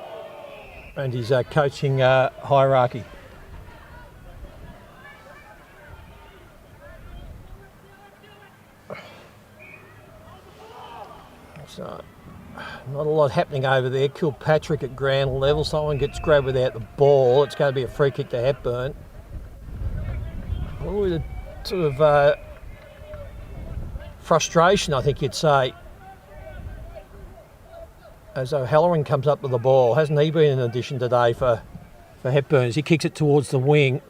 S1: and his coaching hierarchy. So, not a lot happening over there. Kilpatrick at ground level. Someone gets grabbed without the ball. It's going to be a free kick to Hepburn. Well, with a sort of frustration, I think you'd say, as O'Halloran comes up with the ball. Hasn't he been an addition today for Hepburn as he kicks it towards the wing?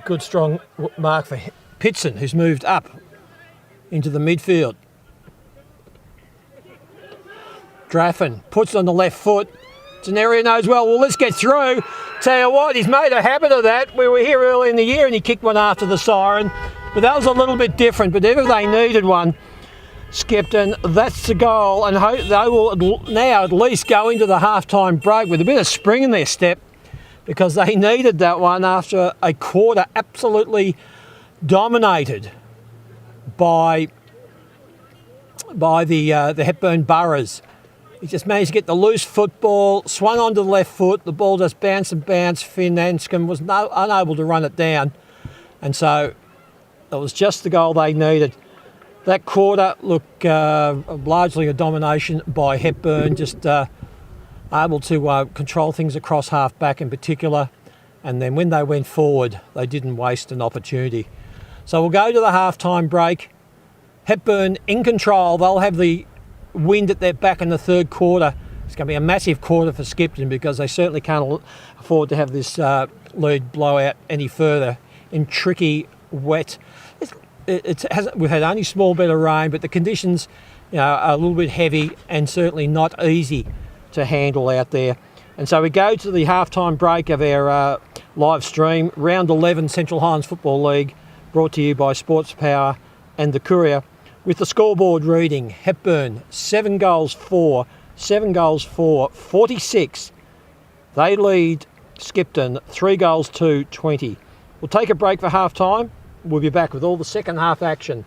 S1: Good strong mark for Pitson, who's moved up into the midfield. Draffin puts it on the left foot. Denario knows well, let's get through. Tell you what, he's made a habit of that. We were here early in the year and he kicked one after the siren, but that was a little bit different. But if they needed one, Skipton, that's the goal, and they will now at least go into the half-time break with a bit of spring in their step, because they needed that one after a quarter absolutely dominated by the Hepburn Boroughs. He just managed to get the loose football, swung onto the left foot, the ball just bounced and bounced. Finn Anscombe was unable to run it down, and so it was just the goal they needed. That quarter, look, largely a domination by Hepburn, just able to control things across half-back in particular, and then when they went forward, they didn't waste an opportunity. So we'll go to the half-time break. Hepburn in control. They'll have the wind at their back in the third quarter. It's going to be a massive quarter for Skipton, because they certainly can't afford to have this lead blow out any further in tricky, wet. We've had only small bit of rain, but the conditions, are a little bit heavy and certainly not easy to handle out there. And so we go to the halftime break of our live stream, Round 11 Central Highlands Football League, brought to you by Sports Power and the Courier, with the scoreboard reading: Hepburn 7 goals for, 46. They lead Skipton 3 goals to 20. We'll take a break for halftime. We'll be back with all the second half action.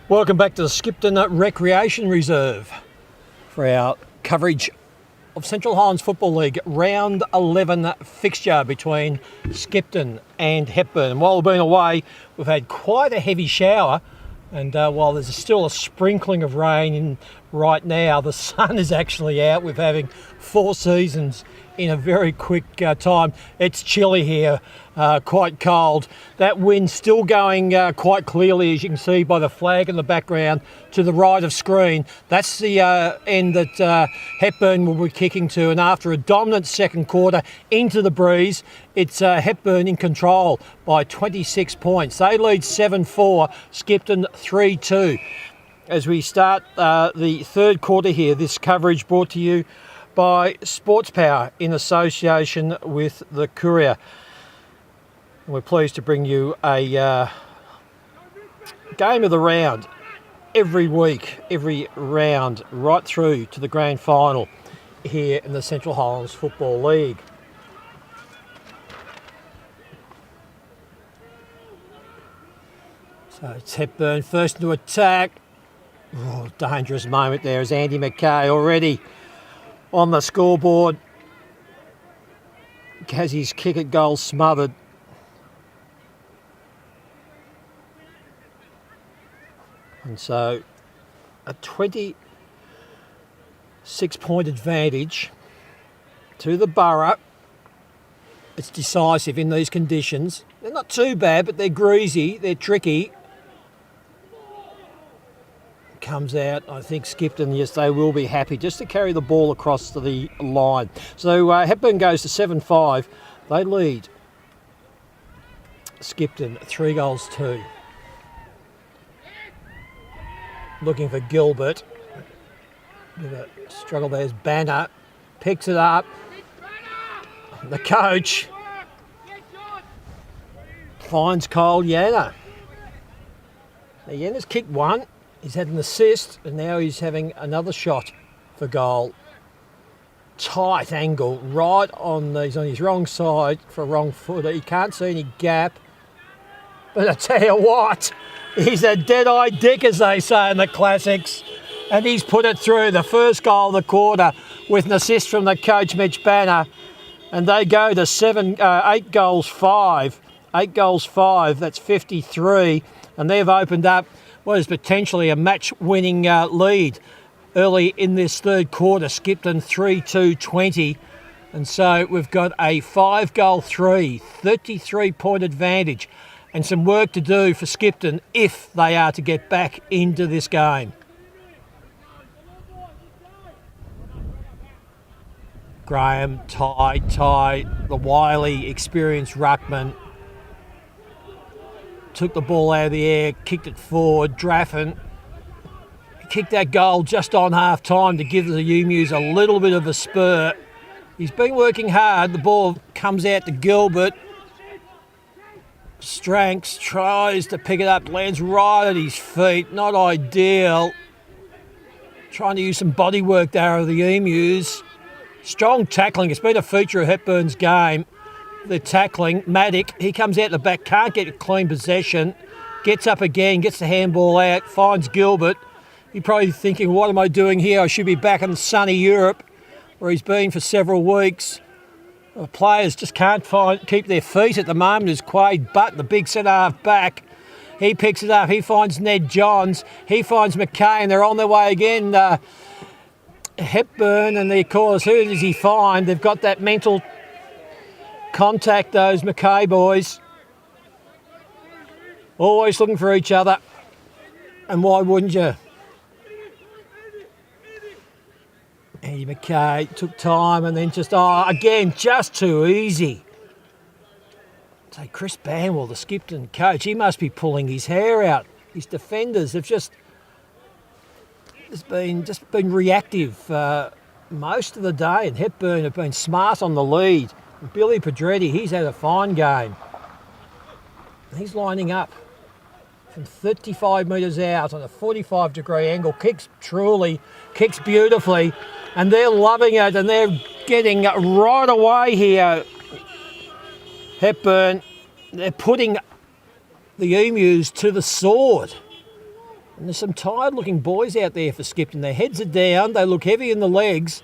S1: Welcome back to the Skipton Recreation Reserve for our coverage of Central Highlands Football League Round 11 fixture between Skipton and Hepburn. And while we've been away, we've had quite a heavy shower, and while there's still a sprinkling of rain in right now, the sun is actually out. We're having 4 seasons in a very quick time. It's chilly here, quite cold. That wind still going quite clearly, as you can see by the flag in the background to the right of screen. That's the end that Hepburn will be kicking to, and after a dominant second quarter into the breeze, it's Hepburn in control by 26 points. They lead 7-4, Skipton 3-2. As we start the third quarter here, this coverage brought to you by Sports Power in association with the Courier. We're pleased to bring you a game of the round every week, every round, right through to the grand final here in the Central Highlands Football League. So it's Hepburn first into attack. Oh, dangerous moment there as Andy McKay already on the scoreboard. Has his kick at goal smothered. And so a 26-point advantage to the Borough. It's decisive in these conditions. They're not too bad, but they're greasy, they're tricky. Comes out, I think Skipton, yes, they will be happy just to carry the ball across to the line. So Hepburn goes to 7-5. They lead Skipton 3-2. Looking for Gilbert. Bit of a struggle. There's Banner. Picks it up. The coach finds Kyle Yanner. Now Yanner's kicked one. He's had an assist, and now he's having another shot for goal. Tight angle, right on he's on his wrong side for a wrong footer. He can't see any gap. But I tell you what, he's a dead-eye dick, as they say in the classics. And he's put it through. The first goal of the quarter with an assist from the coach, Mitch Banner. And they go to 8 goals 5. 8 goals 5, that's 53. And they've opened up what is potentially a match-winning lead early in this third quarter. Skipton 3-2-20. And so we've got a 5-goal 3, 33-point advantage. And some work to do for Skipton if they are to get back into this game. Graham, Ty, the wily, experienced ruckman. Took the ball out of the air, kicked it forward. Draffin kicked that goal just on half time to give the Emus a little bit of a spur. He's been working hard. The ball comes out to Gilbert. Stranks tries to pick it up, lands right at his feet. Not ideal. Trying to use some body work there of the Emus. Strong tackling. It's been a feature of Hepburn's game. The tackling. Maddock, he comes out the back, can't get a clean possession. Gets up again, gets the handball out, finds Gilbert. He's probably thinking, what am I doing here? I should be back in sunny Europe, where he's been for several weeks. The players just can't keep their feet at the moment. There's Quade Butt, the big centre-half back. He picks it up. He finds Ned Johns. He finds McKay, and they're on their way again. Hepburn, and of course, who does he find? They've got that mental contact, those McKay boys. Always looking for each other. And why wouldn't you? Andy McKay took time and then just, again, just too easy. So Chris Banwell, the Skipton coach, he must be pulling his hair out. His defenders have just been reactive most of the day, and Hepburn have been smart on the lead. Billy Pedretti, he's had a fine game. He's lining up from 35 metres out on a 45-degree angle, kicks beautifully, and they're loving it, and they're getting right away here. Hepburn, they're putting the Emus to the sword. And there's some tired-looking boys out there for Skipton. Their heads are down. They look heavy in the legs.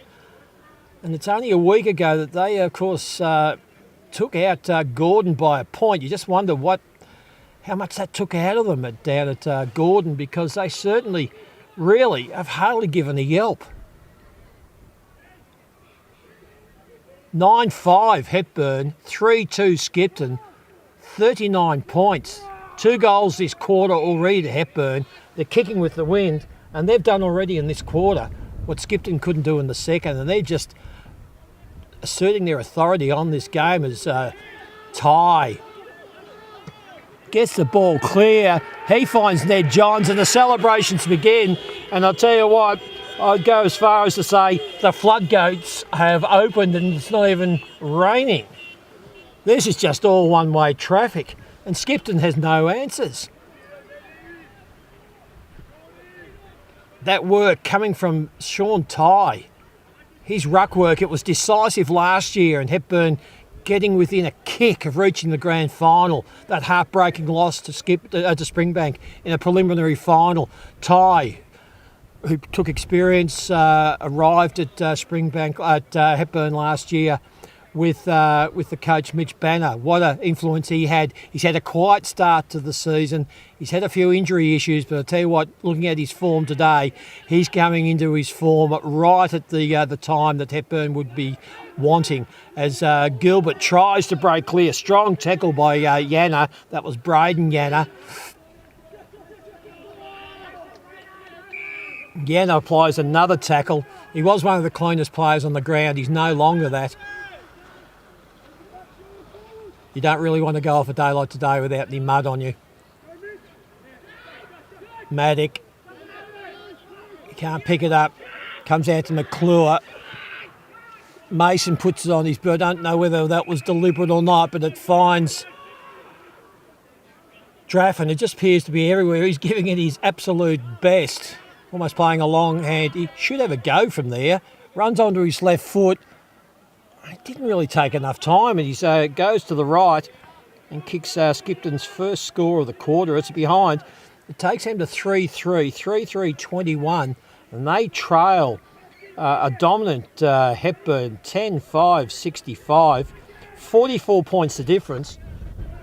S1: And it's only a week ago that they, of course, took out Gordon by a point. You just wonder how much that took out of them down at Gordon, because they certainly, really, have hardly given a yelp. 9-5 Hepburn, 3-2 Skipton, 39 points. 2 goals this quarter already to Hepburn. They're kicking with the wind, and they've done already in this quarter what Skipton couldn't do in the second, and they're just asserting their authority on this game as Ty gets the ball clear. He finds Ned Johns, and the celebrations begin. And I'll tell you what, I'd go as far as to say the floodgates have opened and it's not even raining. This is just all one-way traffic, and Skipton has no answers. That work coming from Sean Ty, his ruck work, it was decisive last year, and Hepburn getting within a kick of reaching the grand final. That heartbreaking loss to Springbank in a preliminary final. Ty, who took experience, arrived at Springbank at Hepburn last year with the coach Mitch Banner. What an influence he had. He's had a quiet start to the season. He's had a few injury issues, but I'll tell you what, looking at his form today, he's coming into his form right at the time that Hepburn would be wanting, as Gilbert tries to break clear. Strong tackle by Yanna. That was Braden Yanna. Yanna applies another tackle. He was one of the cleanest players on the ground. He's no longer that. You don't really want to go off a day like today without any mud on you. Maddock. He can't pick it up. Comes out to McClure. Mason puts it on his boot. I don't know whether that was deliberate or not, but it finds Draffin. It just appears to be everywhere. He's giving it his absolute best. Almost playing a long hand. He should have a go from there. Runs onto his left foot. It didn't really take enough time, and he goes to the right and kicks Skipton's first score of the quarter. It's behind. It takes him to 3-3, 3-3-21, and they trail a dominant Hepburn 10-5-65, 44 points the difference.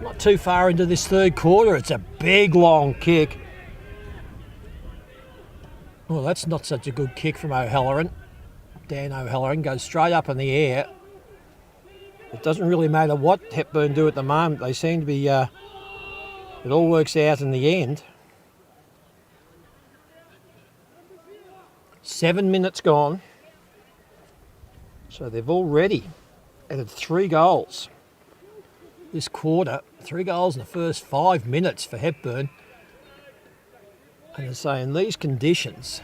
S1: Not too far into this third quarter. It's a big, long kick. Well, that's not such a good kick from O'Halloran. Dan O'Halloran goes straight up in the air. It doesn't really matter what Hepburn do at the moment. They seem to be, it all works out in the end. 7 minutes gone. So they've already added 3 goals this quarter. 3 goals in the first 5 minutes for Hepburn. And I say, in these conditions,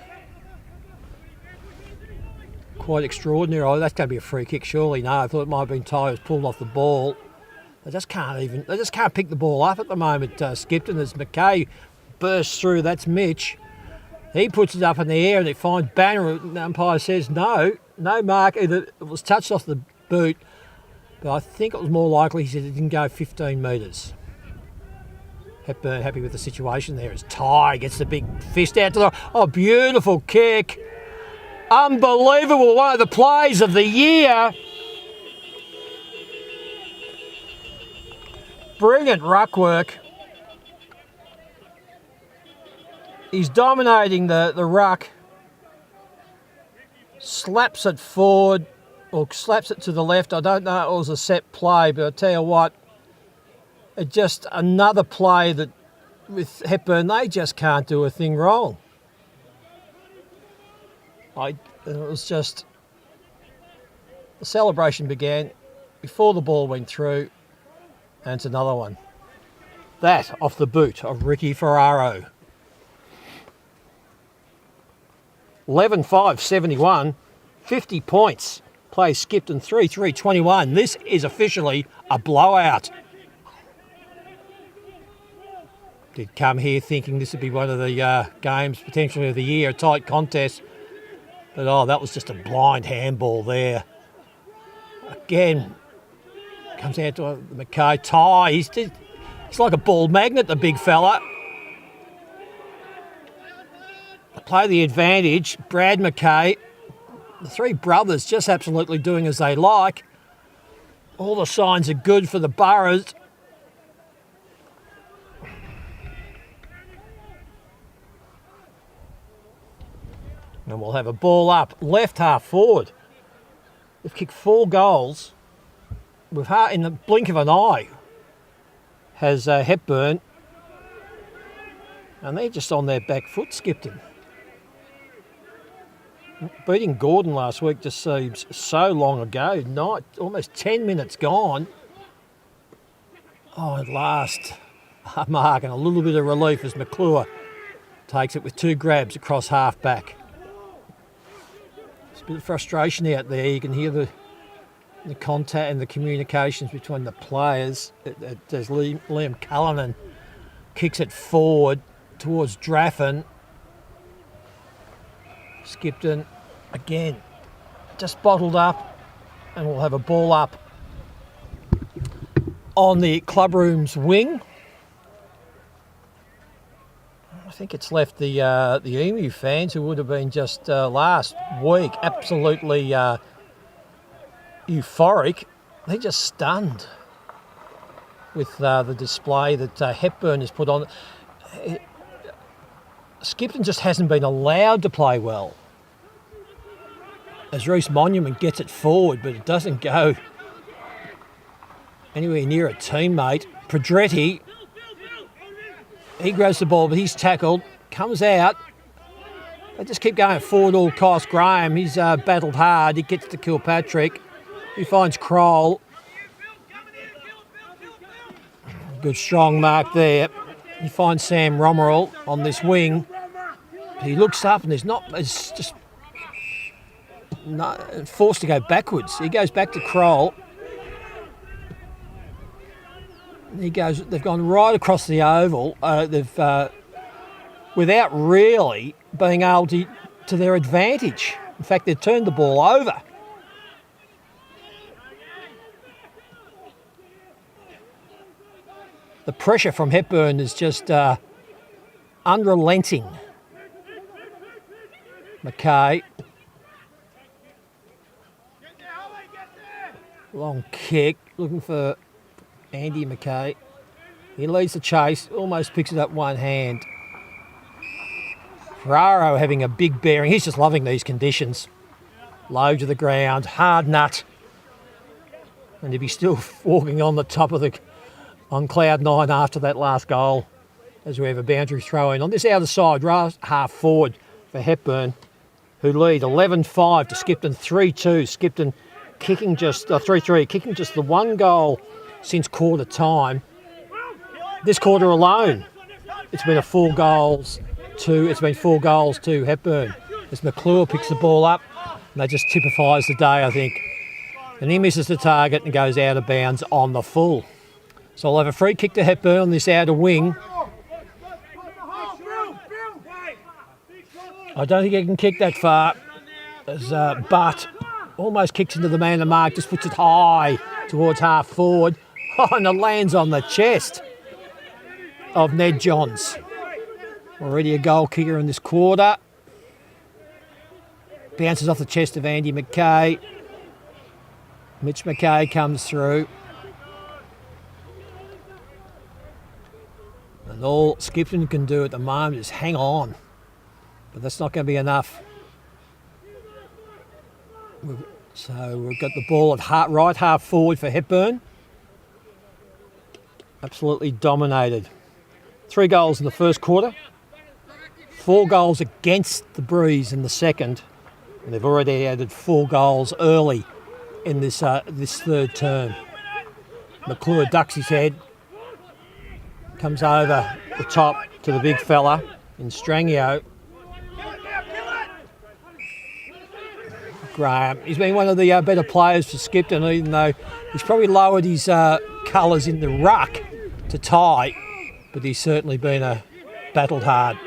S1: quite extraordinary. Oh, that's going to be a free kick, surely. No, I thought it might have been Ty was pulled off the ball. They just can't pick the ball up at the moment. Skipton, as McKay bursts through. That's Mitch. He puts it up in the air and it finds Banner. The umpire says no mark. Either it was touched off the boot, but I think it was more likely he said it didn't go 15 metres. Hepburn happy with the situation there as Ty gets the big fist out to the... Oh, beautiful kick. Unbelievable. One of the plays of the year. Brilliant ruck work. He's dominating the ruck. Slaps it forward, or slaps it to the left. I don't know if it was a set play, but I'll tell you what, it's just another play that with Hepburn, they just can't do a thing wrong. It was just, the celebration began before the ball went through, and it's another one. That off the boot of Ricky Ferraro. 11-5-71, 50 points. Plays Skipton 3-3-21. This is officially a blowout. Did come here thinking this would be one of the games potentially of the year, a tight contest. But oh, that was just a blind handball there. Again, comes out to McKay. Ty, he's like a ball magnet, the big fella. play the advantage. Brad McKay, the three brothers just absolutely doing as they like. All the signs are good for the Boroughs. And we'll have a ball up, left half forward. They've kicked 4 goals. In the blink of an eye has Hepburn. And they're just on their back foot, Skipton. Beating Gordon last week just seems so long ago. Almost 10 minutes gone. Oh, at last, a mark and a little bit of relief as McClure takes it with 2 grabs across half back. There's a bit of frustration out there. You can hear the contact and the communications between the players as Liam Cullinan kicks it forward towards Draffin. Skipton again, just bottled up, and we'll have a ball up on the clubroom's wing. I think it's left the Emu fans, who would have been just last week absolutely euphoric. They're just stunned with the display that Hepburn has put on. Skipton just hasn't been allowed to play well. As Reece Monument gets it forward, but it doesn't go anywhere near a teammate. Pedretti, he grabs the ball, but he's tackled, comes out. They just keep going forward all costs. Graham, he's battled hard. He gets to Kilpatrick. He finds Kroll. Good strong mark there. He finds Sam Romerell on this wing. He looks up and it's just forced to go backwards. He goes back to Kroll. They've gone right across the oval. Without really being able to their advantage. In fact, they've turned the ball over. The pressure from Hepburn is just unrelenting. McKay. Long kick, looking for Andy McKay. He leads the chase, almost picks it up one hand. Ferraro having a big bearing. He's just loving these conditions. Low to the ground, hard nut. And if he's still walking on the top of on cloud 9 after that last goal, as we have a boundary throw in on this outer side, half forward for Hepburn, who lead 11-5 to Skipton 3-2. Skipton kicking just 3-3, kicking just the 1 goal since quarter time. This quarter alone, it's been 4 goals to Hepburn as McClure picks the ball up, and that just typifies the day, I think. And he misses the target and goes out of bounds on the full. So I'll have a free kick to Hepburn on this outer wing. I don't think he can kick that far, as Butt almost kicks into the man of the mark, just puts it high towards half forward. Oh, and it lands on the chest of Ned Johns. Already a goal kicker in this quarter. Bounces off the chest of Andy McKay. Mitch McKay comes through. And all Skipton can do at the moment is hang on. But that's not going to be enough. So we've got the ball at right half forward for Hepburn. Absolutely dominated. 3 goals in the first quarter. 4 goals against the Breeze in the second. And they've already added 4 goals early in this third term. McClure ducks his head. Comes over the top to the big fella in Strangio. Graham. He's been one of the better players for Skipton, even though he's probably lowered his colours in the ruck to tie, but he's certainly been battled hard.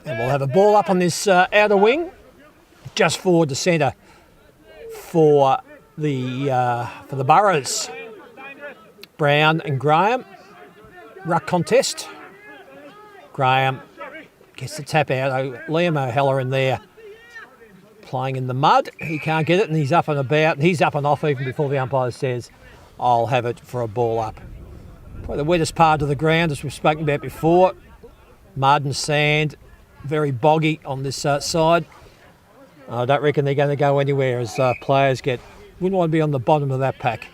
S1: And we'll have a ball up on this outer wing, just forward to centre for the Boroughs. Brown and Graham. Ruck contest. Graham gets the tap out. Liam O'Halloran there playing in the mud. He can't get it, and he's up and about. And he's up and off even before the umpire says, I'll have it for a ball up. Probably the wettest part of the ground, as we've spoken about before. Mud and sand, very boggy on this side. I don't reckon they're going to go anywhere as players wouldn't want to be on the bottom of that pack.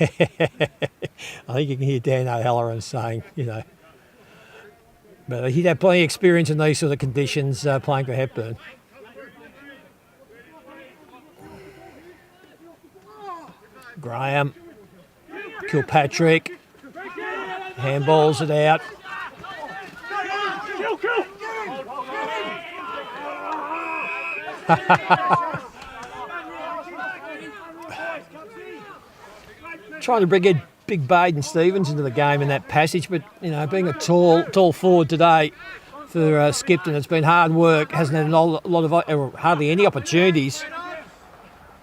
S1: I think you can hear Dan O'Halloran saying, but he'd have plenty of experience in these sort of conditions playing for Hepburn. Graham, Kilpatrick, handballs it out. Trying to bring big Baden Stevens into the game in that passage, but being a tall forward today for Skipton, it's been hard work. Hasn't had a lot of hardly any opportunities.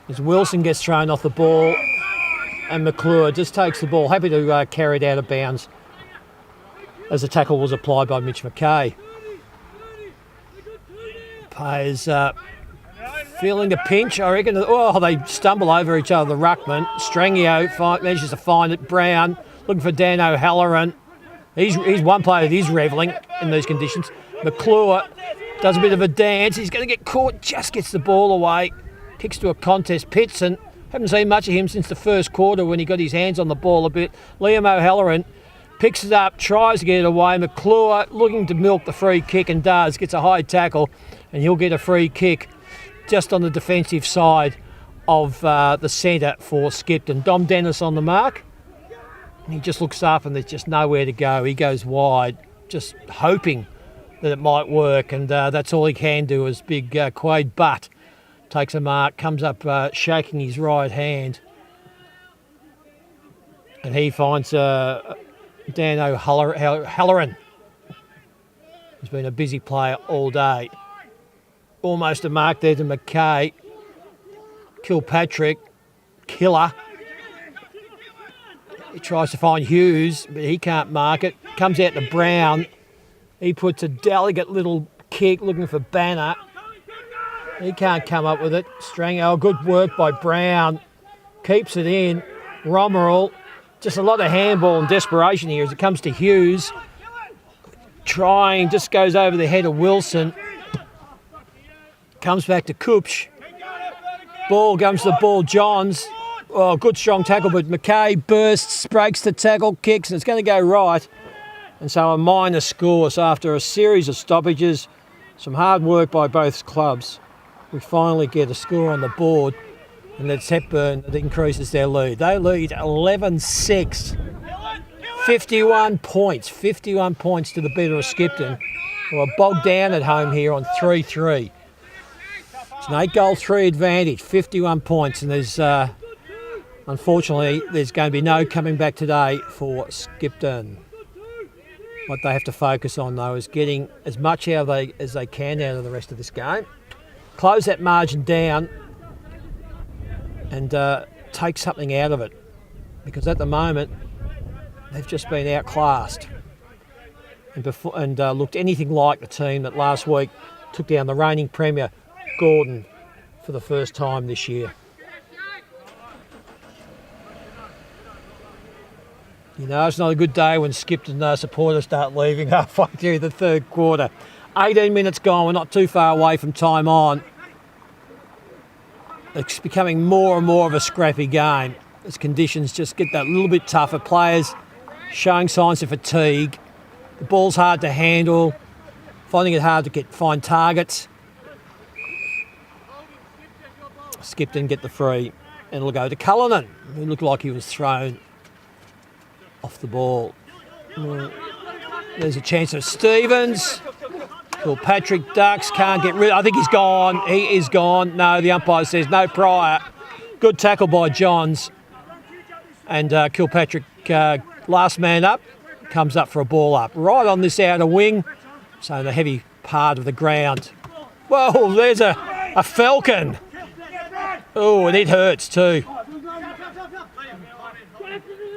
S1: As Wilson gets thrown off the ball, and McClure just takes the ball, happy to carry it out of bounds as the tackle was applied by Mitch McKay. Players feeling the pinch, I reckon. Oh, they stumble over each other, the ruckman. Strangio manages to find it. Brown looking for Dan O'Halloran. He's one player that is revelling in these conditions. McClure does a bit of a dance. He's going to get caught, just gets the ball away. Kicks to a contest. Pitson, haven't seen much of him since the first quarter when he got his hands on the ball a bit. Liam O'Halloran picks it up, tries to get it away. McClure looking to milk the free kick and does. Gets a high tackle and he'll get a free kick just on the defensive side of the centre for Skipton. Dom Dennis on the mark. And he just looks up and there's just nowhere to go. He goes wide, just hoping that it might work, and that's all he can do as big Quade Butt takes a mark, comes up shaking his right hand, and he finds Dan O'Halloran, who's been a busy player all day. Almost a mark there to McKay. Kilpatrick, killer. He tries to find Hughes, but he can't mark it. Comes out to Brown. He puts a delicate little kick looking for Banner. He can't come up with it. Strango, good work by Brown. Keeps it in. Romerall, just a lot of handball and desperation here as it comes to Hughes. Trying, just goes over the head of Wilson. Comes back to Coops. Ball comes to the ball, Johns. Oh, good strong tackle, but McKay bursts, breaks the tackle, kicks, and it's going to go right. And so a minor score. So after a series of stoppages, some hard work by both clubs, we finally get a score on the board, and that's Hepburn that increases their lead. They lead 11-6. 51 points. 51 points to the better of Skipton, who are bogged down at home here on 3-3. It's an 8-goal 3 advantage, 51 points, and there's unfortunately there's going to be no coming back today for Skipton. What they have to focus on though is getting as much as they can out of the rest of this game, close that margin down, and take something out of it, because at the moment they've just been outclassed and looked anything like the team that last week took down the reigning premier Gordon for the first time this year. You know, it's not a good day when Skipton supporters start leaving halfway through the third quarter. 18 minutes gone, we're not too far away from time on. It's becoming more and more of a scrappy game as conditions just get that little bit tougher. Players showing signs of fatigue. The ball's hard to handle, finding it hard to find targets. Skipton get the free, and it'll go to Cullinan, who looked like he was thrown off the ball. There's a chance of Stevens. Kilpatrick ducks, can't get rid. I think he's gone. He is gone. No, the umpire says no prior. Good tackle by Johns. And Kilpatrick, last man up, comes up for a ball up. Right on this outer wing, so the heavy part of the ground. Whoa, there's a falcon. Oh, and it hurts too.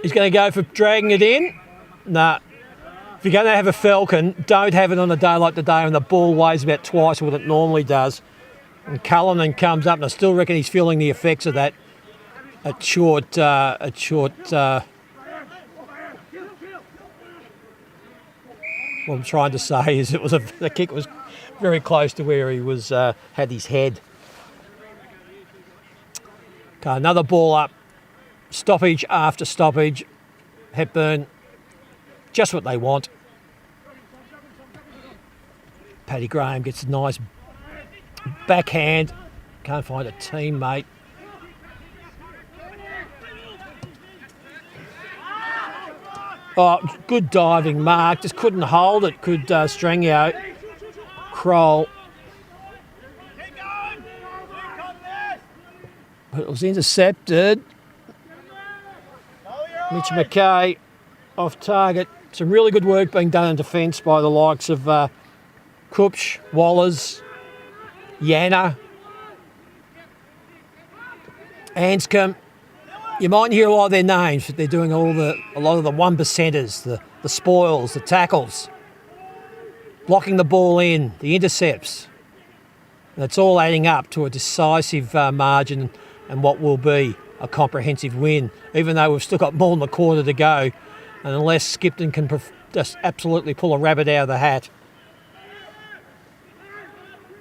S1: He's going to go for dragging it in. Nah. If you're going to have a falcon, don't have it on a day like today when the ball weighs about twice what it normally does. And Cullinan comes up, and I still reckon he's feeling the effects of that. What I'm trying to say is the kick was very close to where he was had his head. Okay, another ball up. Stoppage after stoppage. Hepburn, just what they want. Paddy Graham gets a nice backhand. Can't find a teammate. Oh, good diving mark. Just couldn't hold it. Could Strangio. Kroll. But it was intercepted. Mitch McKay off target. Some really good work being done in defence by the likes of Kupch, Wallers, Yanna, Anscombe. You might hear a lot of their names, but they're doing a lot of the one percenters, the spoils, the tackles, blocking the ball in, the intercepts. And it's all adding up to a decisive margin and what will be a comprehensive win, even though we've still got more than a quarter to go. And unless Skipton can just absolutely pull a rabbit out of the hat,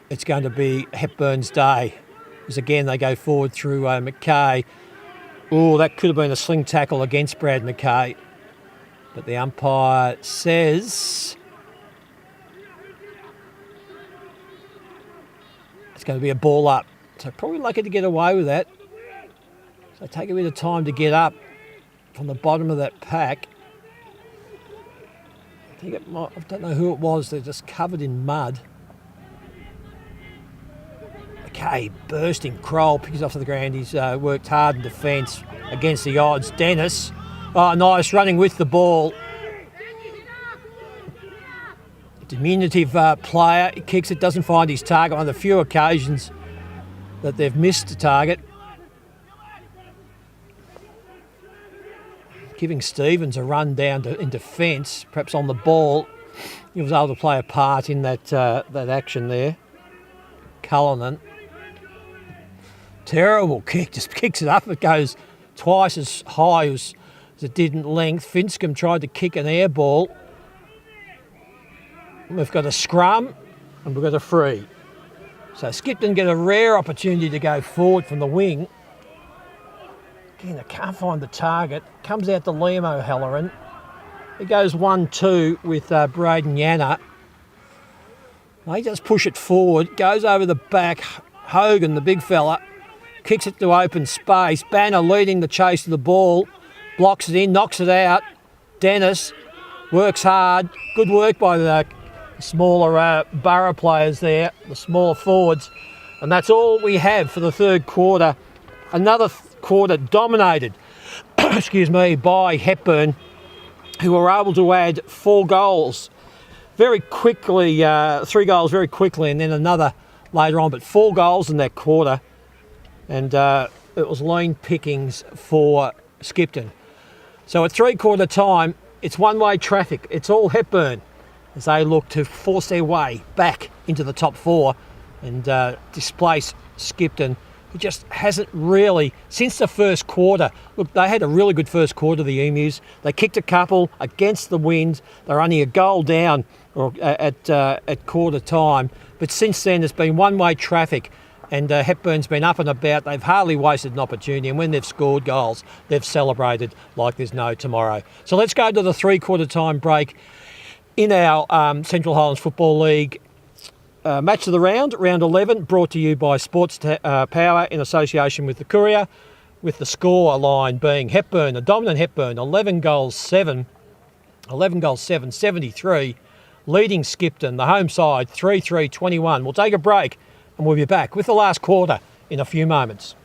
S1: it's going to be Hepburn's day. Because again, they go forward through McKay. Oh, that could have been a sling tackle against Brad McKay. But the umpire says it's going to be a ball up. So probably lucky to get away with that. So take a bit of time to get up from the bottom of that pack. I don't know who it was. They're just covered in mud. Okay, bursting. Kroll picks it off to the ground. He's worked hard in defence against the odds. Dennis, oh, nice, running with the ball. Diminutive player. He kicks it, doesn't find his target. On the few occasions that they've missed the target. Giving Stevens a run down in defence, perhaps on the ball. He was able to play a part in that action there. Cullinan. Terrible kick, just kicks it up. It goes twice as high as it did in length. Finscombe tried to kick an air ball. We've got a scrum and we've got a free. So Skipton get a rare opportunity to go forward from the wing. Again, they can't find the target. Comes out to Liam O'Halloran. He goes 1-2 with Braden Yanna. They just push it forward. Goes over the back. Hogan, the big fella, kicks it to open space. Banner leading the chase of the ball. Blocks it in, knocks it out. Dennis works hard. Good work by the smaller Borough players there, the smaller forwards. And that's all we have for the third quarter. Another quarter dominated, excuse me, by Hepburn, who were able to add 4 goals very quickly, 3 goals very quickly, and then another later on, but 4 goals in that quarter. And it was lean pickings for Skipton. So at 3/4 time, it's one-way traffic. It's all Hepburn as they look to force their way back into the top 4 and displace Skipton, who just hasn't really, since the first quarter. Look, they had a really good first quarter, the Emus. They kicked a couple against the wind. They're only a goal down at quarter time. But since then, it's been one-way traffic. And Hepburn's been up and about. They've hardly wasted an opportunity. And when they've scored goals, they've celebrated like there's no tomorrow. So let's go to the 3/4 time break in our Central Highlands Football League match of the round, round 11, brought to you by Sports Power in association with the Courier, with the score line being Hepburn, a dominant Hepburn, 11 goals 7, 73, leading Skipton, the home side, 3-3-21. We'll take a break and we'll be back with the last quarter in a few moments.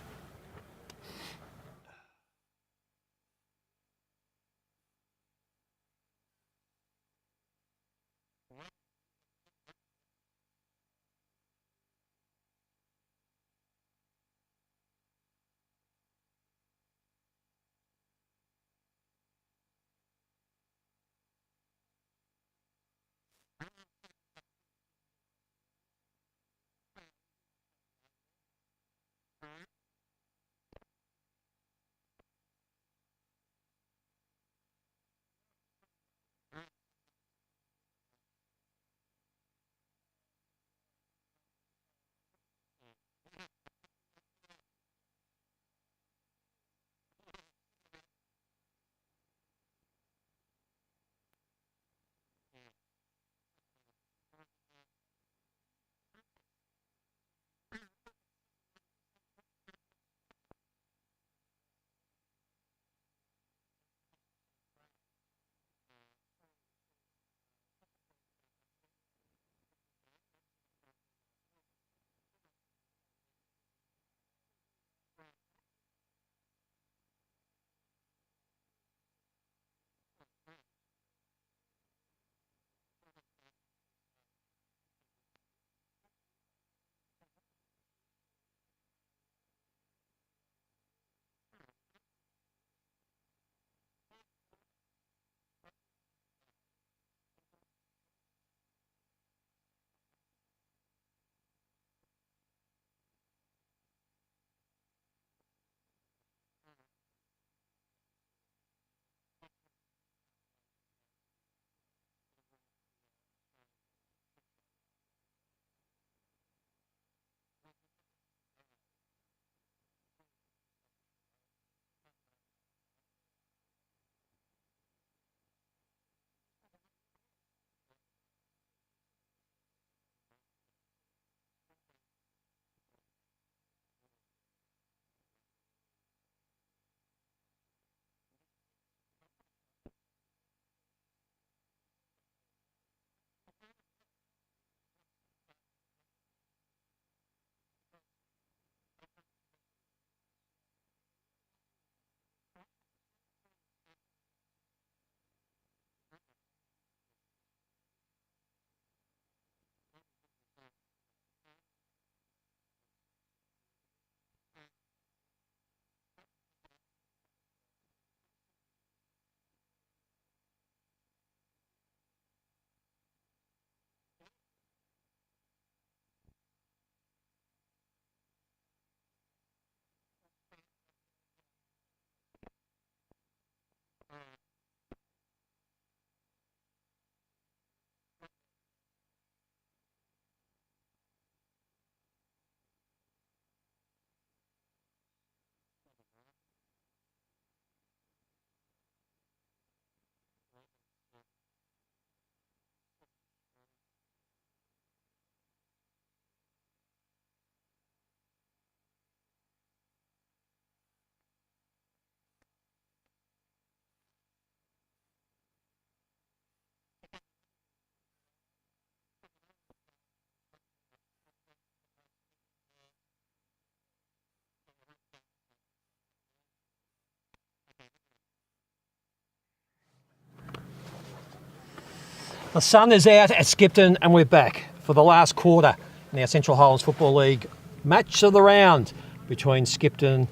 S1: The sun is out at Skipton and we're back for the last quarter in our Central Highlands Football League match of the round between Skipton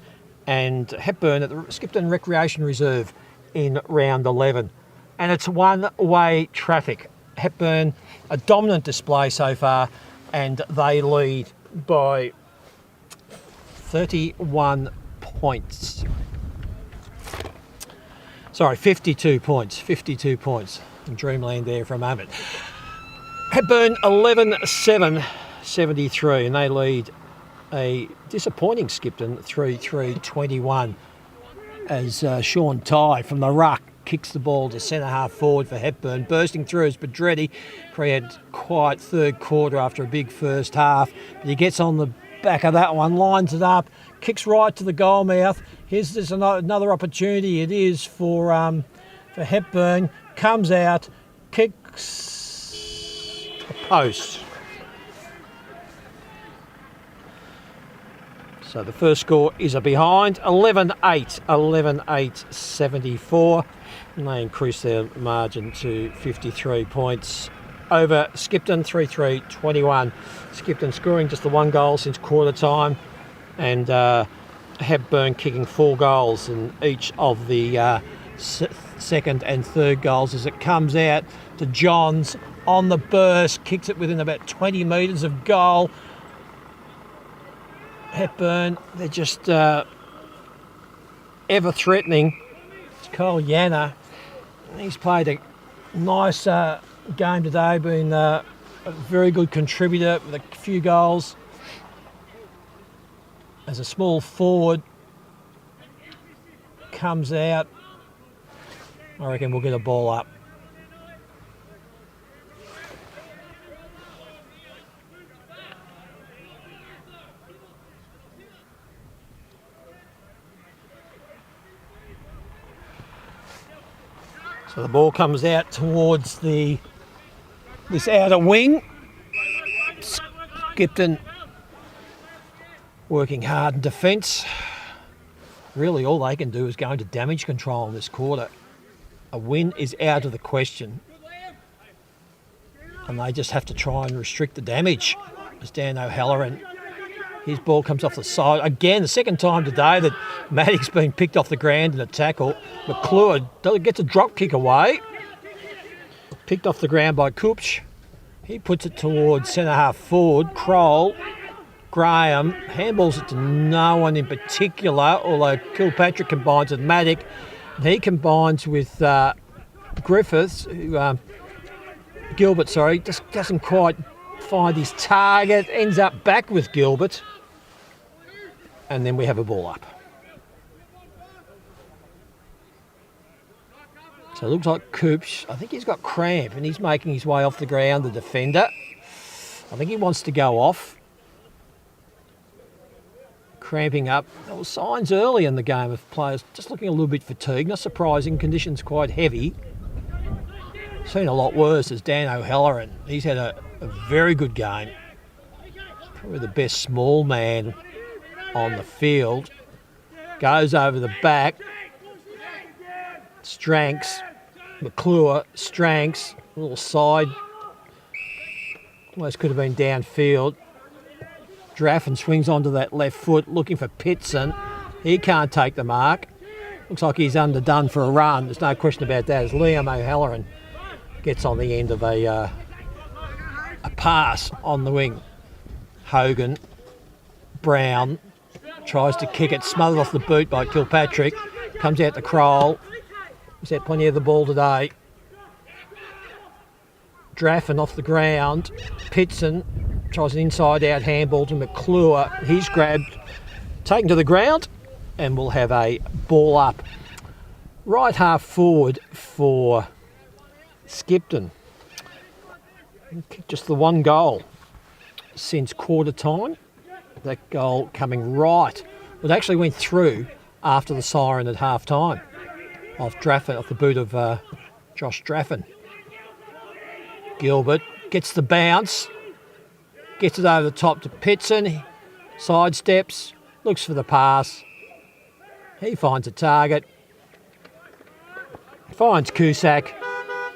S1: and Hepburn at the Skipton Recreation Reserve in round 11. And it's one-way traffic. Hepburn, a dominant display so far, and they lead by 31 points. Sorry, 52 points. 52 points. In dreamland there for a moment. Hepburn 11-7-73, and they lead a disappointing Skipton 3-3-21 as Sean Tye from the ruck kicks the ball to centre half forward for Hepburn. Bursting through is Bedretti. Created quiet third quarter after a big first half. But he gets on the back of that one, lines it up, kicks right to the goal mouth. Here's this another opportunity. It is for Hepburn. Comes out, kicks the post. So the first score is a behind, 11-8-74. And they increase their margin to 53 points over Skipton, 3-3-21. Skipton scoring just the one goal since quarter time, and Hepburn kicking 4 goals in each of the second and third goals as it comes out to Johns on the burst, kicks it within about 20 metres of goal. Hepburn, they're just ever threatening. It's Cole Yanner. He's played a nice game today, been a very good contributor with a few goals. As a small forward comes out, I reckon we'll get a ball up. So the ball comes out towards this outer wing. Skipton working hard in defence. Really all they can do is go into damage control in this quarter. A win is out of the question. And they just have to try and restrict the damage. As Dan O'Halloran, his ball comes off the side. Again, the second time today that Maddox's been picked off the ground in a tackle. McClure gets a drop kick away. Picked off the ground by Coops. He puts it towards centre half forward. Kroll, Graham, handballs it to no one in particular, although Kilpatrick combines with Maddox. He combines with Griffiths, who, Gilbert, just doesn't quite find his target, ends up back with Gilbert, and then we have a ball up. So it looks like Coops, I think he's got cramp and he's making his way off the ground, the defender. I think he wants to go off. Cramping up. There were signs early in the game of players just looking a little bit fatigued. Not surprising, conditions quite heavy. Seen a lot worse as Dan O'Halloran. He's had a very good game. Probably the best small man on the field. Goes over the back. Stranks. McClure. Stranks. A little side. Almost could have been downfield. Draffin swings onto that left foot, looking for Pitson. He can't take the mark. Looks like he's underdone for a run. There's no question about that as Liam O'Halloran gets on the end of a pass on the wing. Hogan, Brown, tries to kick it, smothered off the boot by Kilpatrick. Comes out to Kroll. He's had plenty of the ball today. Draffin off the ground. Pitson tries an inside-out handball to McClure. He's grabbed, taken to the ground, and we'll have a ball up. Right half forward for Skipton. Just the one goal since quarter time. That goal coming right. It actually went through after the siren at half time. Off Draffin, off the boot of Josh Draffin. Gilbert gets the bounce. Gets it over the top to Pitson. Sidesteps. Looks for the pass. He finds a target. Finds Cusack.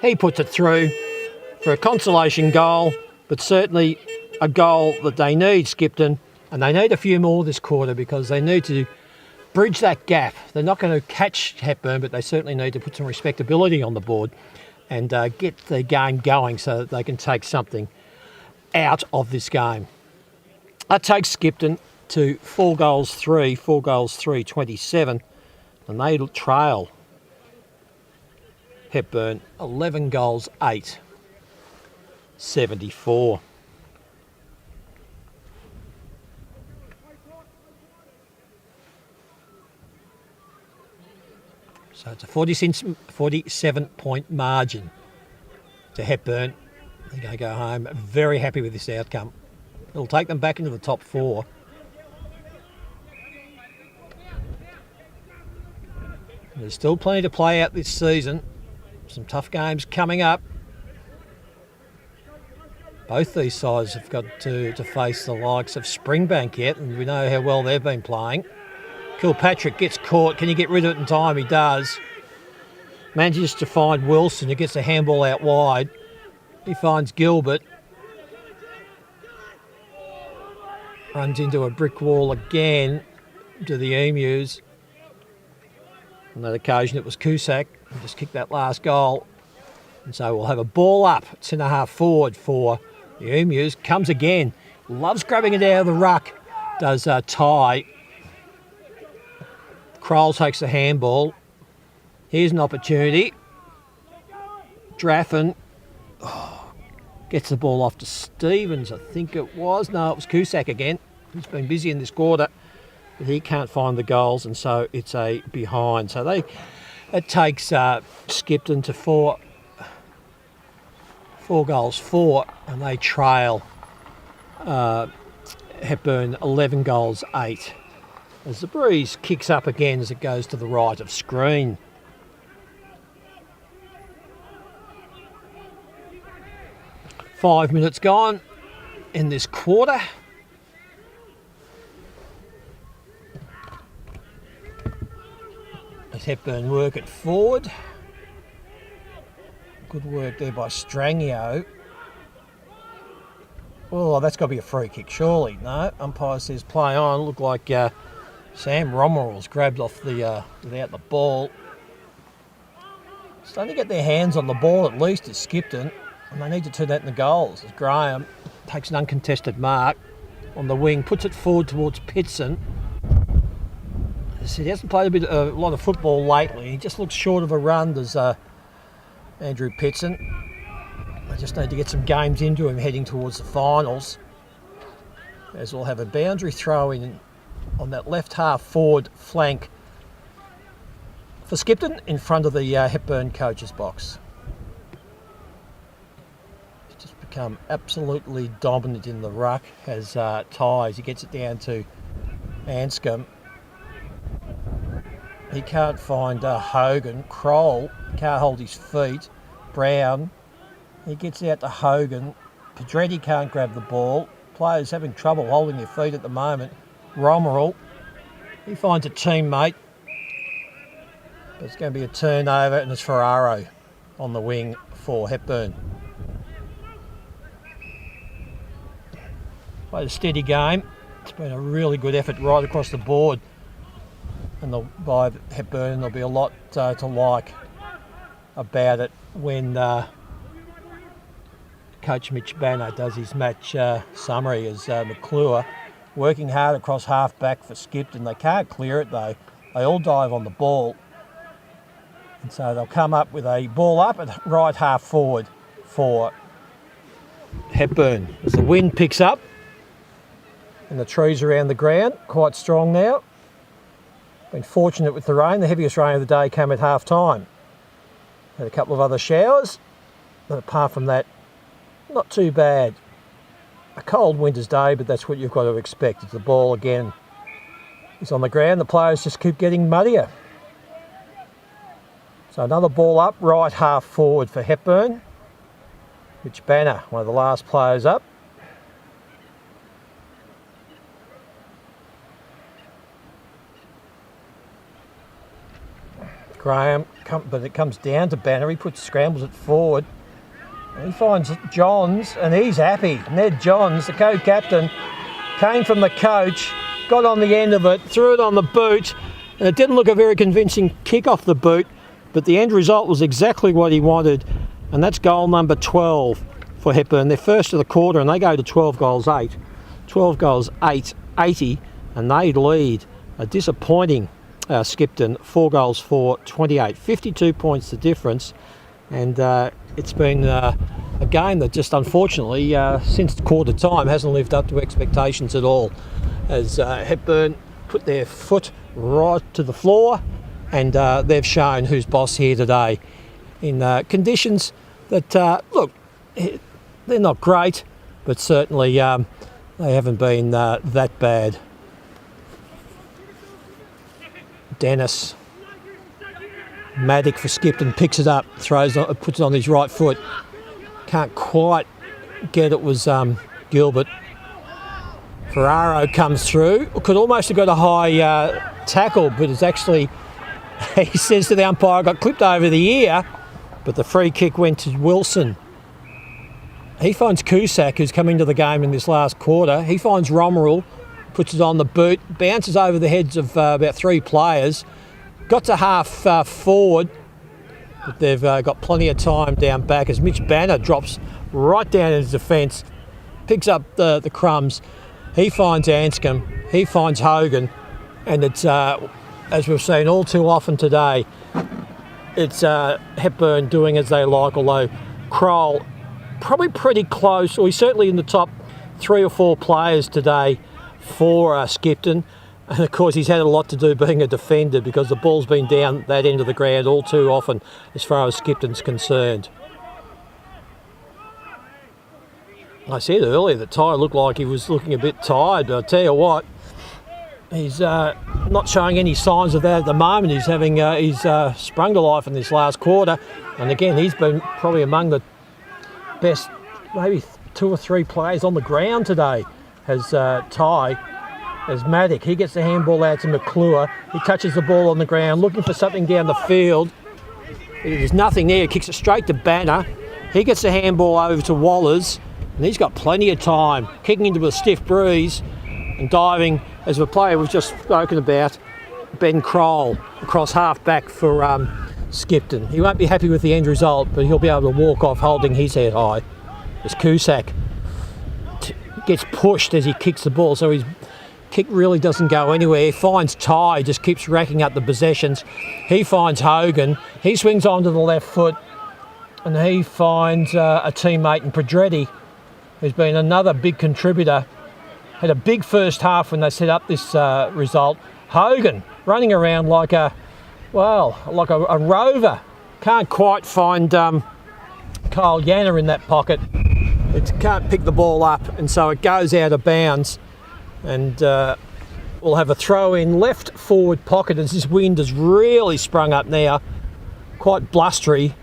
S1: He puts it through. for a consolation goal, but certainly a goal that they need, Skipton, and they need a few more this quarter because they need to bridge that gap. They're not going to catch Hepburn, but they certainly need to put some respectability on the board and get the game going so that they can take something out of this game. That takes Skipton to 4 goals 3, 27, and they trail Hepburn 11 goals 8, 74. So it's a 47-point margin to Hepburn. They're going to go home very happy with this outcome. It'll take them back into the top 4. There's still plenty to play out this season. Some tough games coming up. Both these sides have got to face the likes of Springbank yet, and we know how well they've been playing. Kilpatrick gets caught. Can he get rid of it in time? He does. Manages to find Wilson, who gets the handball out wide. He finds Gilbert. Runs into a brick wall again to the Emus. On that occasion it was Cusack who just kicked that last goal. And so we'll have a ball up, centre half forward for the Emus. Comes again. Loves grabbing it out of the ruck. Does Ty. Kroll takes the handball. Here's an opportunity. Draffin gets the ball off to Stevens, I think it was. No, it was Cusack again. He's been busy in this quarter, but he can't find the goals, and so it's a behind. So it takes Skipton to 4 goals 4, and they trail Hepburn 11 goals 8. As the breeze kicks up again as it goes to the right of screen. Five minutes gone in this quarter. As Hepburn work it forward. Good work there by Strangio. Oh, that's got to be a free kick, surely. No, umpire says play on. Looked like Sam Romerall's grabbed off without the ball. Starting to get their hands on the ball at least is Skipton, and they need to turn that into goals. As Graham takes an uncontested mark on the wing, puts it forward towards Pitson. As he hasn't played a lot of football lately. He just looks short of a run, does Andrew Pitson. They just need to get some games into him heading towards the finals. As we'll have a boundary throw in on that left half forward flank for Skipton in front of the Hepburn coach's box. He's just become absolutely dominant in the ruck, has ties. He gets it down to Anscombe. He can't find Hogan. Kroll can't hold his feet. Brown, he gets out to Hogan. Pedretti can't grab the ball. Players having trouble holding their feet at the moment. Romerall, he finds a teammate. But it's going to be a turnover, and it's Ferraro on the wing for Hepburn. Played a steady game. It's been a really good effort right across the board. And by Hepburn, there'll be a lot to like about it when Coach Mitch Banner does his match summary as McClure working hard across half back for Skipton. They can't clear it though. They all dive on the ball. And so they'll come up with a ball up at right half forward for Hepburn. As the wind picks up and the trees around the ground, quite strong now. Been fortunate with the rain. The heaviest rain of the day came at half time. Had a couple of other showers, but apart from that, not too bad. A cold winter's day, but that's what you've got to expect. As the ball again is on the ground, the players just keep getting muddier. So another ball up, right half forward for Hepburn. Mitch Banner, one of the last players up. Graham, but it comes down to Banner. He scrambles it forward. He finds Johns, and he's happy. Ned Johns, the co-captain, came from the coach, got on the end of it, threw it on the boot, and it didn't look a very convincing kick off the boot, but the end result was exactly what he wanted, and that's goal number 12 for Hepburn. They're first of the quarter, and they go to 12 goals 8. 12 goals 8, 80, and they lead. A disappointing Skipton, 4 goals 4, 28. 52 points the difference, and it's been a game that just unfortunately, since quarter time, hasn't lived up to expectations at all, as Hepburn put their foot right to the floor, and they've shown who's boss here today in conditions that, look, they're not great, but certainly they haven't been that bad. Dennis, Maddock for Skipton, picks it up, puts it on his right foot. Can't quite get it, was Gilbert. Ferraro comes through, could almost have got a high tackle, but it's actually, he says to the umpire, got clipped over the ear, but the free kick went to Wilson. He finds Cusack, who's come into the game in this last quarter. He finds Romerell, puts it on the boot, bounces over the heads of about 3 players. Got to half forward, but they've got plenty of time down back as Mitch Banner drops right down into defence, picks up the crumbs. He finds Anscombe, he finds Hogan, and it's, as we've seen all too often today, it's Hepburn doing as they like, although Kroll probably pretty close, or he's certainly in the top 3 or 4 players today for Skipton. And of course he's had a lot to do being a defender, because the ball's been down that end of the ground all too often as far as Skipton's concerned. I said earlier that Ty looked like he was looking a bit tired, but I'll tell you what, he's not showing any signs of that at the moment. He's having he's sprung to life in this last quarter, and again he's been probably among the best, maybe 2 or 3 players on the ground today. Has Ty, as Maddock, he gets the handball out to McClure. He touches the ball on the ground, looking for something down the field. There's nothing there. He kicks it straight to Banner. He gets the handball over to Wallers, and he's got plenty of time, kicking into a stiff breeze and diving, as the player we've just spoken about, Ben Kroll, across half back for Skipton. He won't be happy with the end result, but he'll be able to walk off holding his head high. As Cusack gets pushed as he kicks the ball, so his kick really doesn't go anywhere. He finds Ty, just keeps racking up the possessions. He finds Hogan. He swings onto the left foot, and he finds a teammate in Pedretti, who's been another big contributor. Had a big first half when they set up this result. Hogan running around like a rover. Can't quite find Kyle Yanner in that pocket. It can't pick the ball up, and so it goes out of bounds, and we'll have a throw in left forward pocket as this wind has really sprung up now. Quite blustery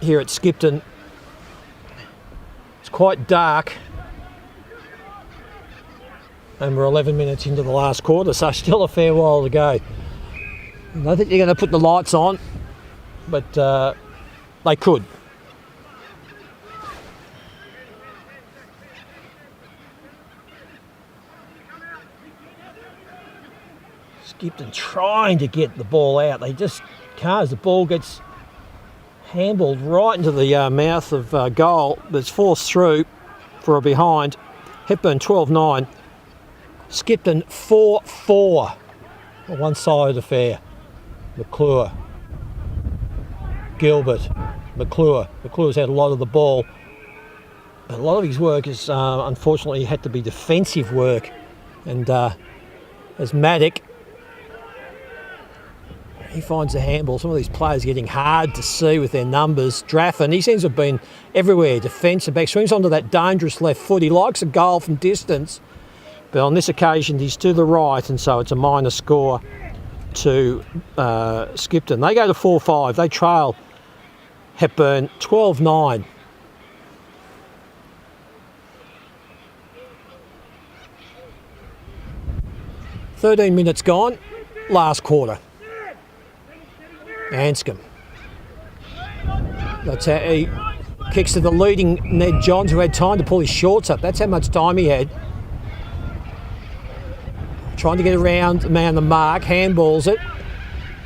S1: here at Skipton. It's quite dark, and we're 11 minutes into the last quarter, so still a fair while to go. I don't think they're going to put the lights on, but they could. Skipton trying to get the ball out. They just can't, as the ball gets handballed right into the mouth of goal. That's forced through for a behind. Hepburn 12-9. Skipton 4-4. On one side of the fair. McClure. Gilbert. McClure. McClure's had a lot of the ball. But a lot of his work is unfortunately had to be defensive work. And as Maddock, he finds the handball. Some of these players are getting hard to see with their numbers. Draffin, he seems to have been everywhere. Defensive back, swings onto that dangerous left foot. He likes a goal from distance, but on this occasion he's to the right, and so it's a minor score to Skipton. They go to 4-5. They trail Hepburn 12-9. "13 minutes gone, last quarter. Anscombe. That's how he Kicks to the leading Ned Johns, who had time to pull his shorts up. That's how much time he had. Trying to get around the man on the mark. Handballs it.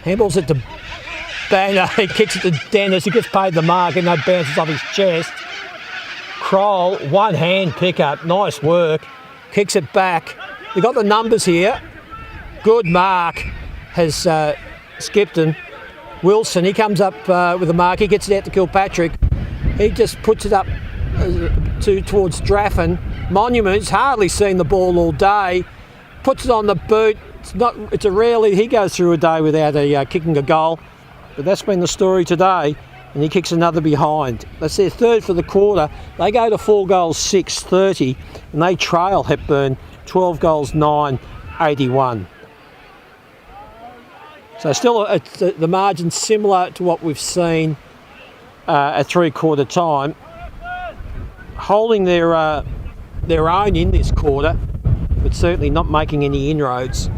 S1: Handballs it to Banner. He kicks it to Dennis. He gets paid the mark and that bounces off his chest. Kroll, one hand pickup. Nice work. Kicks it back. We got the numbers here. Good mark has Skipton. Wilson, he comes up with a mark. He gets it out to Kilpatrick. He just puts it up towards Draffin. Monument's hardly seen the ball all day. Puts it on the boot. It's a rarely he goes through a day without kicking a goal. But that's been the story today. And he kicks another behind. That's their third for the quarter. They go to 4 goals, 6-30. And they trail Hepburn 12 goals, 9-81. So still the margin's similar to what we've seen at three-quarter time. Holding their own in this quarter, but certainly not making any inroads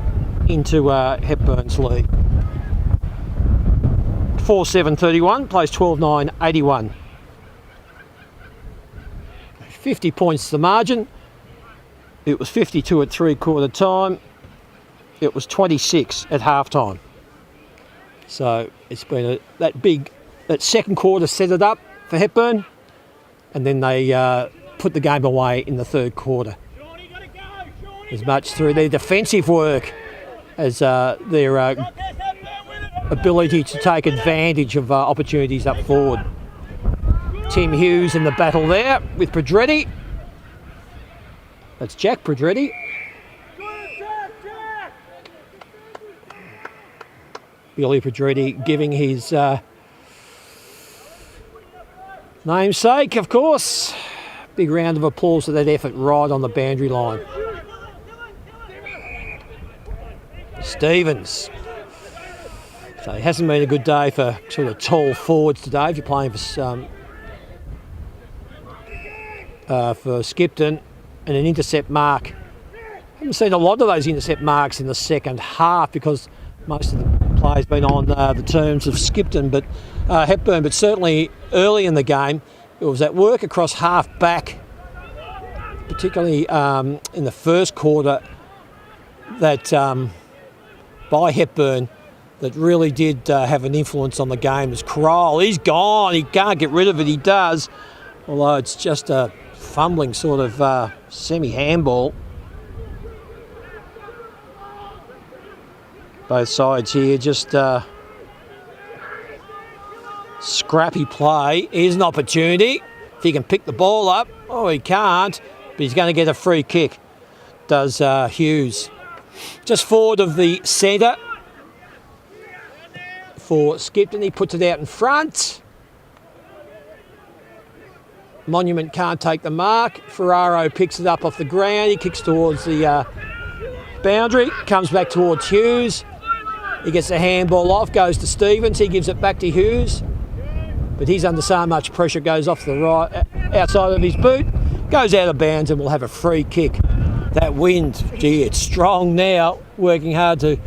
S1: into Hepburn's lead. 4-7-31, plays 12-9-81. 50 points the margin. It was 52 at three-quarter time. It was 26 at half-time. So it's been that second quarter set it up for Hepburn, and then they put the game away in the third quarter. As much through their defensive work as their ability to take advantage of opportunities up forward. Tim Hughes in the battle there with Pedretti. That's Jack Pedretti. Billy Pedretti giving his namesake, of course. Big round of applause for that effort right on the boundary line. Stevens. So it hasn't been a good day for sort of tall forwards today if you're playing for Skipton. And an intercept mark. Haven't seen a lot of those intercept marks in the second half because most of the players been on the terms of Skipton, but Hepburn. But certainly early in the game, it was that work across half back, particularly in the first quarter, that by Hepburn, that really did have an influence on the game. As Kroll, he's gone. He can't get rid of it. He does, although it's just a fumbling sort of semi-handball. Both sides here just scrappy play. Here's an opportunity. If he can pick the ball up. Oh, he can't, but he's going to get a free kick. Does Hughes. Just forward of the centre for Skipton. He puts it out in front. Monument can't take the mark. Ferraro picks it up off the ground. He kicks towards the boundary. Comes back towards Hughes. He gets the handball off, goes to Stevens. He gives it back to Hughes. But he's under so much pressure, goes off the right, outside of his boot, goes out of bounds and will have a free kick. That wind, gee, it's strong now. Working hard to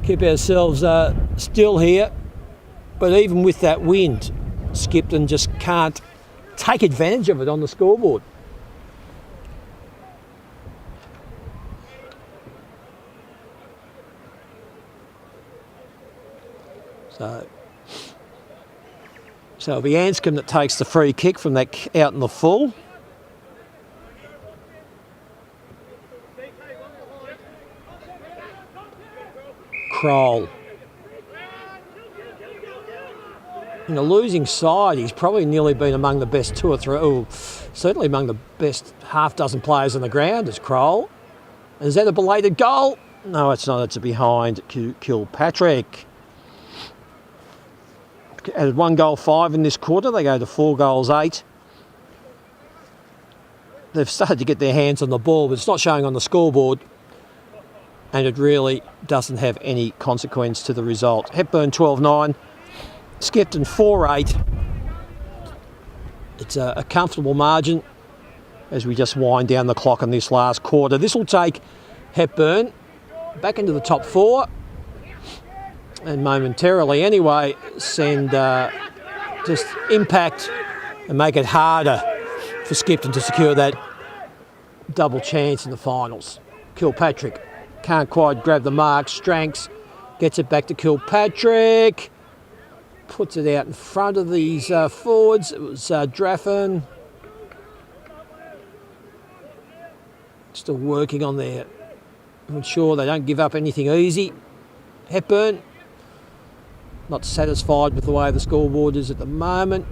S1: keep ourselves still here. But even with that wind, Skipton just can't take advantage of it on the scoreboard. So it'll be Anscombe that takes the free kick from that out in the full. Kroll. In a losing side, he's probably nearly been among the best two or three, certainly among the best half dozen players on the ground as Kroll. Is that a belated goal? No, it's not. It's a behind Kilpatrick. Added 1 goal 5 in this quarter. They go to 4 goals 8. They've started to get their hands on the ball, but it's not showing on the scoreboard. And it really doesn't have any consequence to the result. Hepburn 12-9. Skipton 4-8. It's a comfortable margin as we just wind down the clock in this last quarter. This will take Hepburn back into the top 4. And momentarily anyway, send just impact and make it harder for Skipton to secure that double chance in the finals. Kilpatrick can't quite grab the mark. Stranks gets it back to Kilpatrick. Puts it out in front of these forwards. It was Draffin. Still working on there. I'm sure they don't give up anything easy. Hepburn, not satisfied with the way the scoreboard is at the moment.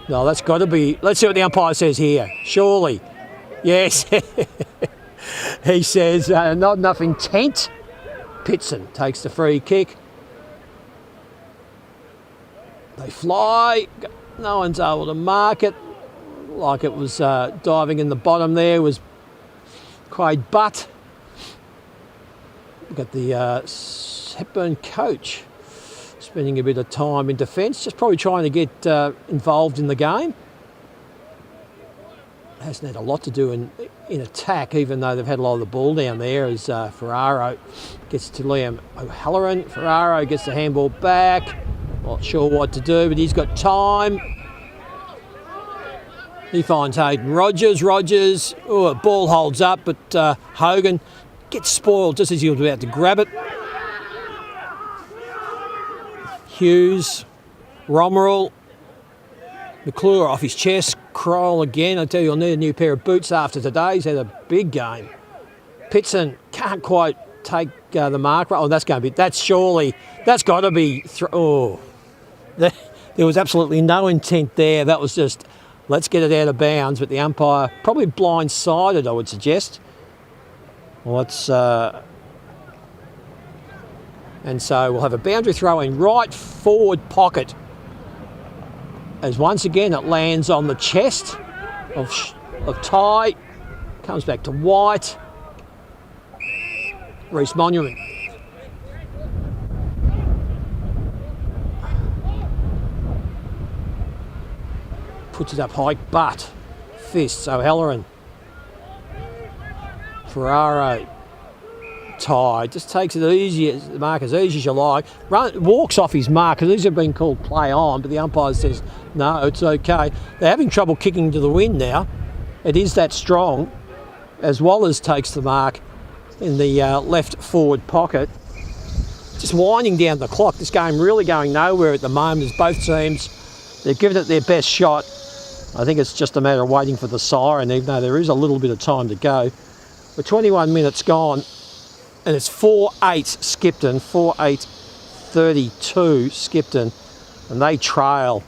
S1: No, that's got to be... Let's see what the umpire says here. Surely. Yes. He says not enough intent. Pitson takes the free kick. They fly. No one's able to mark it. Like it was diving in the bottom there was Craig Butt. We've got the Hepburn coach spending a bit of time in defence, just probably trying to get involved in the game. Hasn't had a lot to do in attack, even though they've had a lot of the ball down there, as Ferraro gets to Liam O'Halloran. Ferraro gets the handball back. Not sure what to do, but he's got time. He finds Hayden Rogers. Oh, ball holds up, but Hogan gets spoiled just as he was about to grab it. Hughes, Romerell, McClure off his chest. Kroll again. I tell you, I'll need a new pair of boots after today. He's had a big game. Pitson can't quite take the mark. Oh, that's got to be. There was absolutely no intent there. That was just, let's get it out of bounds. But the umpire probably blindsided, I would suggest. And so we'll have a boundary throw in right forward pocket, as once again it lands on the chest of Ty. Comes back to White. Reece Monument. Puts it up high, but fists O'Halloran. Ferraro. Ty just takes it easy, the mark as easy as you like. Walks off his mark, because these have been called play on, but the umpire says, no, it's okay. They're having trouble kicking to the wind now. It is that strong. As Wallace takes the mark in the left forward pocket. Just winding down the clock. This game really going nowhere at the moment, as both teams, they've given it their best shot. I think it's just a matter of waiting for the siren, even though there is a little bit of time to go. We're 21 minutes gone. And it's 4-8 Skipton, 4-8-32 Skipton, and they trail.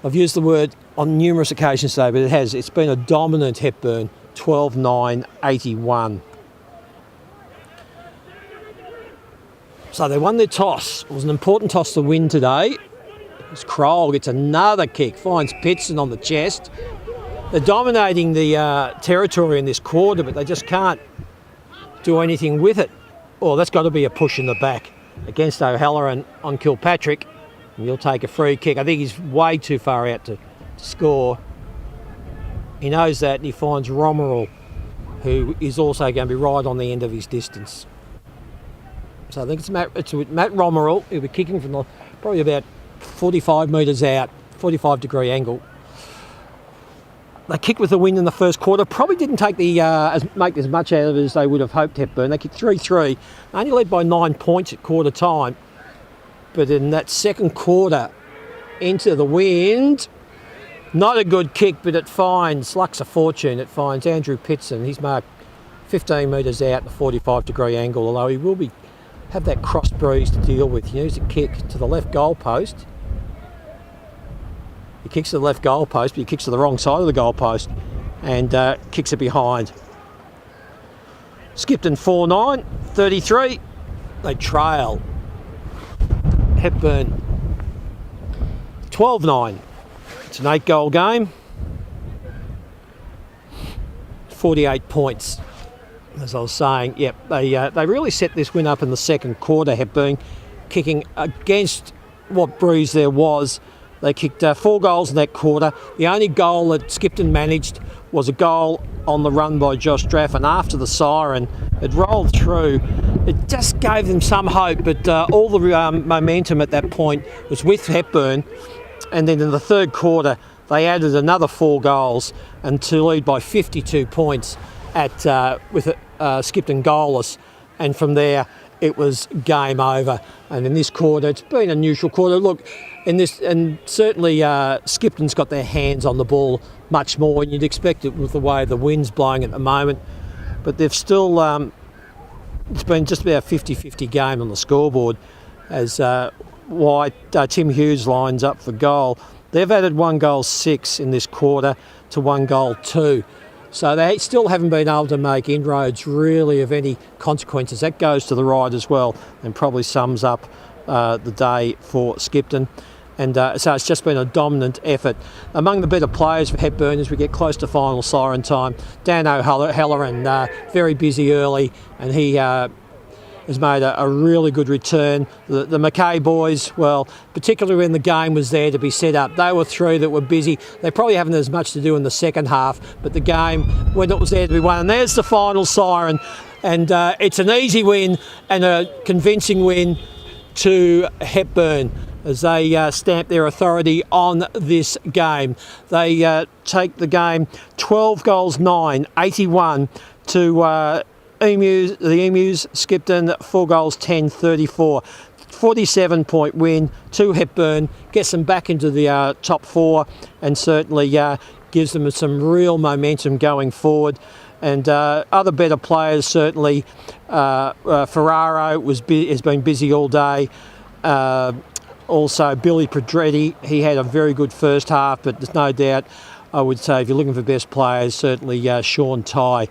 S1: I've used the word on numerous occasions today, but it's been a dominant Hepburn, 12-9-81. So they won their toss. It was an important toss to win today. As Kroll gets another kick, finds Pitson on the chest. They're dominating the territory in this quarter, but they just can't do anything with it. Oh, that's got to be a push in the back against O'Halloran on Kilpatrick. And he'll take a free kick. I think he's way too far out to score. He knows that, and he finds Romerell, who is also going to be right on the end of his distance. So I think it's Matt Romerell. He'll be kicking from probably about 45 metres out, 45-degree angle. They kicked with the wind in the first quarter. Probably didn't take make as much out of it as they would have hoped, Hepburn. They kicked 3-3. Only led by 9 points at quarter time. But in that second quarter, into the wind, not a good kick, but it finds, luck's a fortune, it finds Andrew Pitson. He's marked 15 metres out, the 45-degree angle, although he will have that cross breeze to deal with. He needs a kick to the left goal post. He kicks to the left goal post, but he kicks to the wrong side of the goal post and kicks it behind. Skipton 4-9, 33. They trail. Hepburn 12-9. It's an 8-goal game. 48 points. As I was saying, yep, they really set this win up in the second quarter, Hepburn, kicking against what breeze there was. They kicked 4 goals in that quarter. The only goal that Skipton managed was a goal on the run by Josh Draffin after the siren. It rolled through. It just gave them some hope, but all the momentum at that point was with Hepburn. And then in the third quarter, They added another 4 goals and to lead by 52 points with Skipton goalless, and from there it was game over. And in this quarter, it's been a neutral quarter. Look, and certainly Skipton's got their hands on the ball much more, and you'd expect it with the way the wind's blowing at the moment. But they've still, it's been just about a 50-50 game on the scoreboard as Tim Hughes lines up for goal. They've added 1 goal 6 in this quarter to 1 goal 2. So they still haven't been able to make inroads really of any consequences. That goes to the right as well and probably sums up the day for Skipton. And so it's just been a dominant effort. Among the better players for Hepburn as we get close to final siren time, Dan O'Halloran, very busy early, and he has made a really good return. The Mackay boys, well, particularly when the game was there to be set up, they were 3 that were busy. They probably haven't as much to do in the second half, but the game, when it was there to be won, and there's the final siren, and it's an easy win and a convincing win to Hepburn as they stamp their authority on this game. They take the game 12 goals 9, 81 to the Emus. Skipton 4 goals 10, 34. 47-point win to Hepburn, gets them back into the top 4 and certainly gives them some real momentum going forward. And other better players, certainly Ferraro has been busy all day. Also Billy Pedretti, he had a very good first half, but there's no doubt, I would say, if you're looking for best players, certainly Sean Tighe,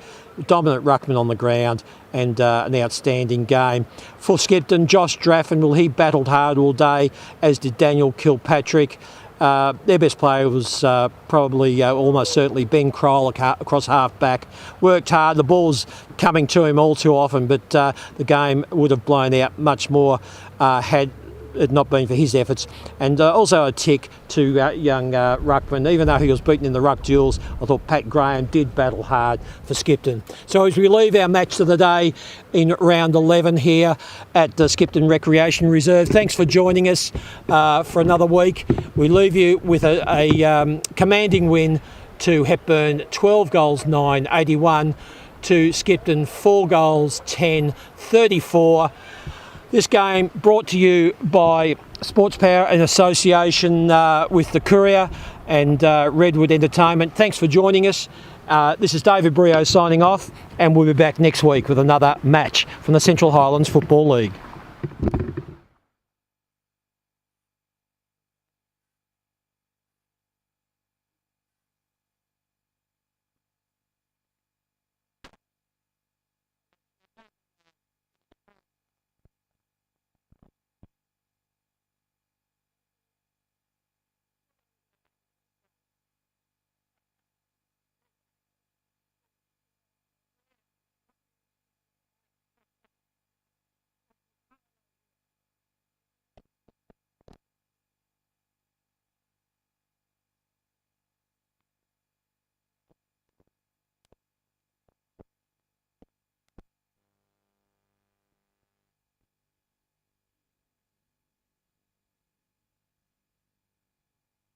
S1: dominant ruckman on the ground and an outstanding game. For Skipton, Josh Draffin, well, he battled hard all day, as did Daniel Kilpatrick. Their best player was probably almost certainly Ben Kroll across half-back. Worked hard, the ball's coming to him all too often, but the game would have blown out much more had it not been for his efforts. And also a tick to young ruckman. Even though he was beaten in the ruck duels, I thought Pat Graham did battle hard for Skipton. So as we leave our match of the day in round 11 here at the Skipton Recreation Reserve, thanks for joining us for another week. We leave you with a commanding win to Hepburn, 12 goals 9, 81 to Skipton, 4 goals 10, 34. This game brought to you by Sports Power in association with the Courier and Redwood Entertainment. Thanks for joining us. This is David Brio signing off, and we'll be back next week with another match from the Central Highlands Football League.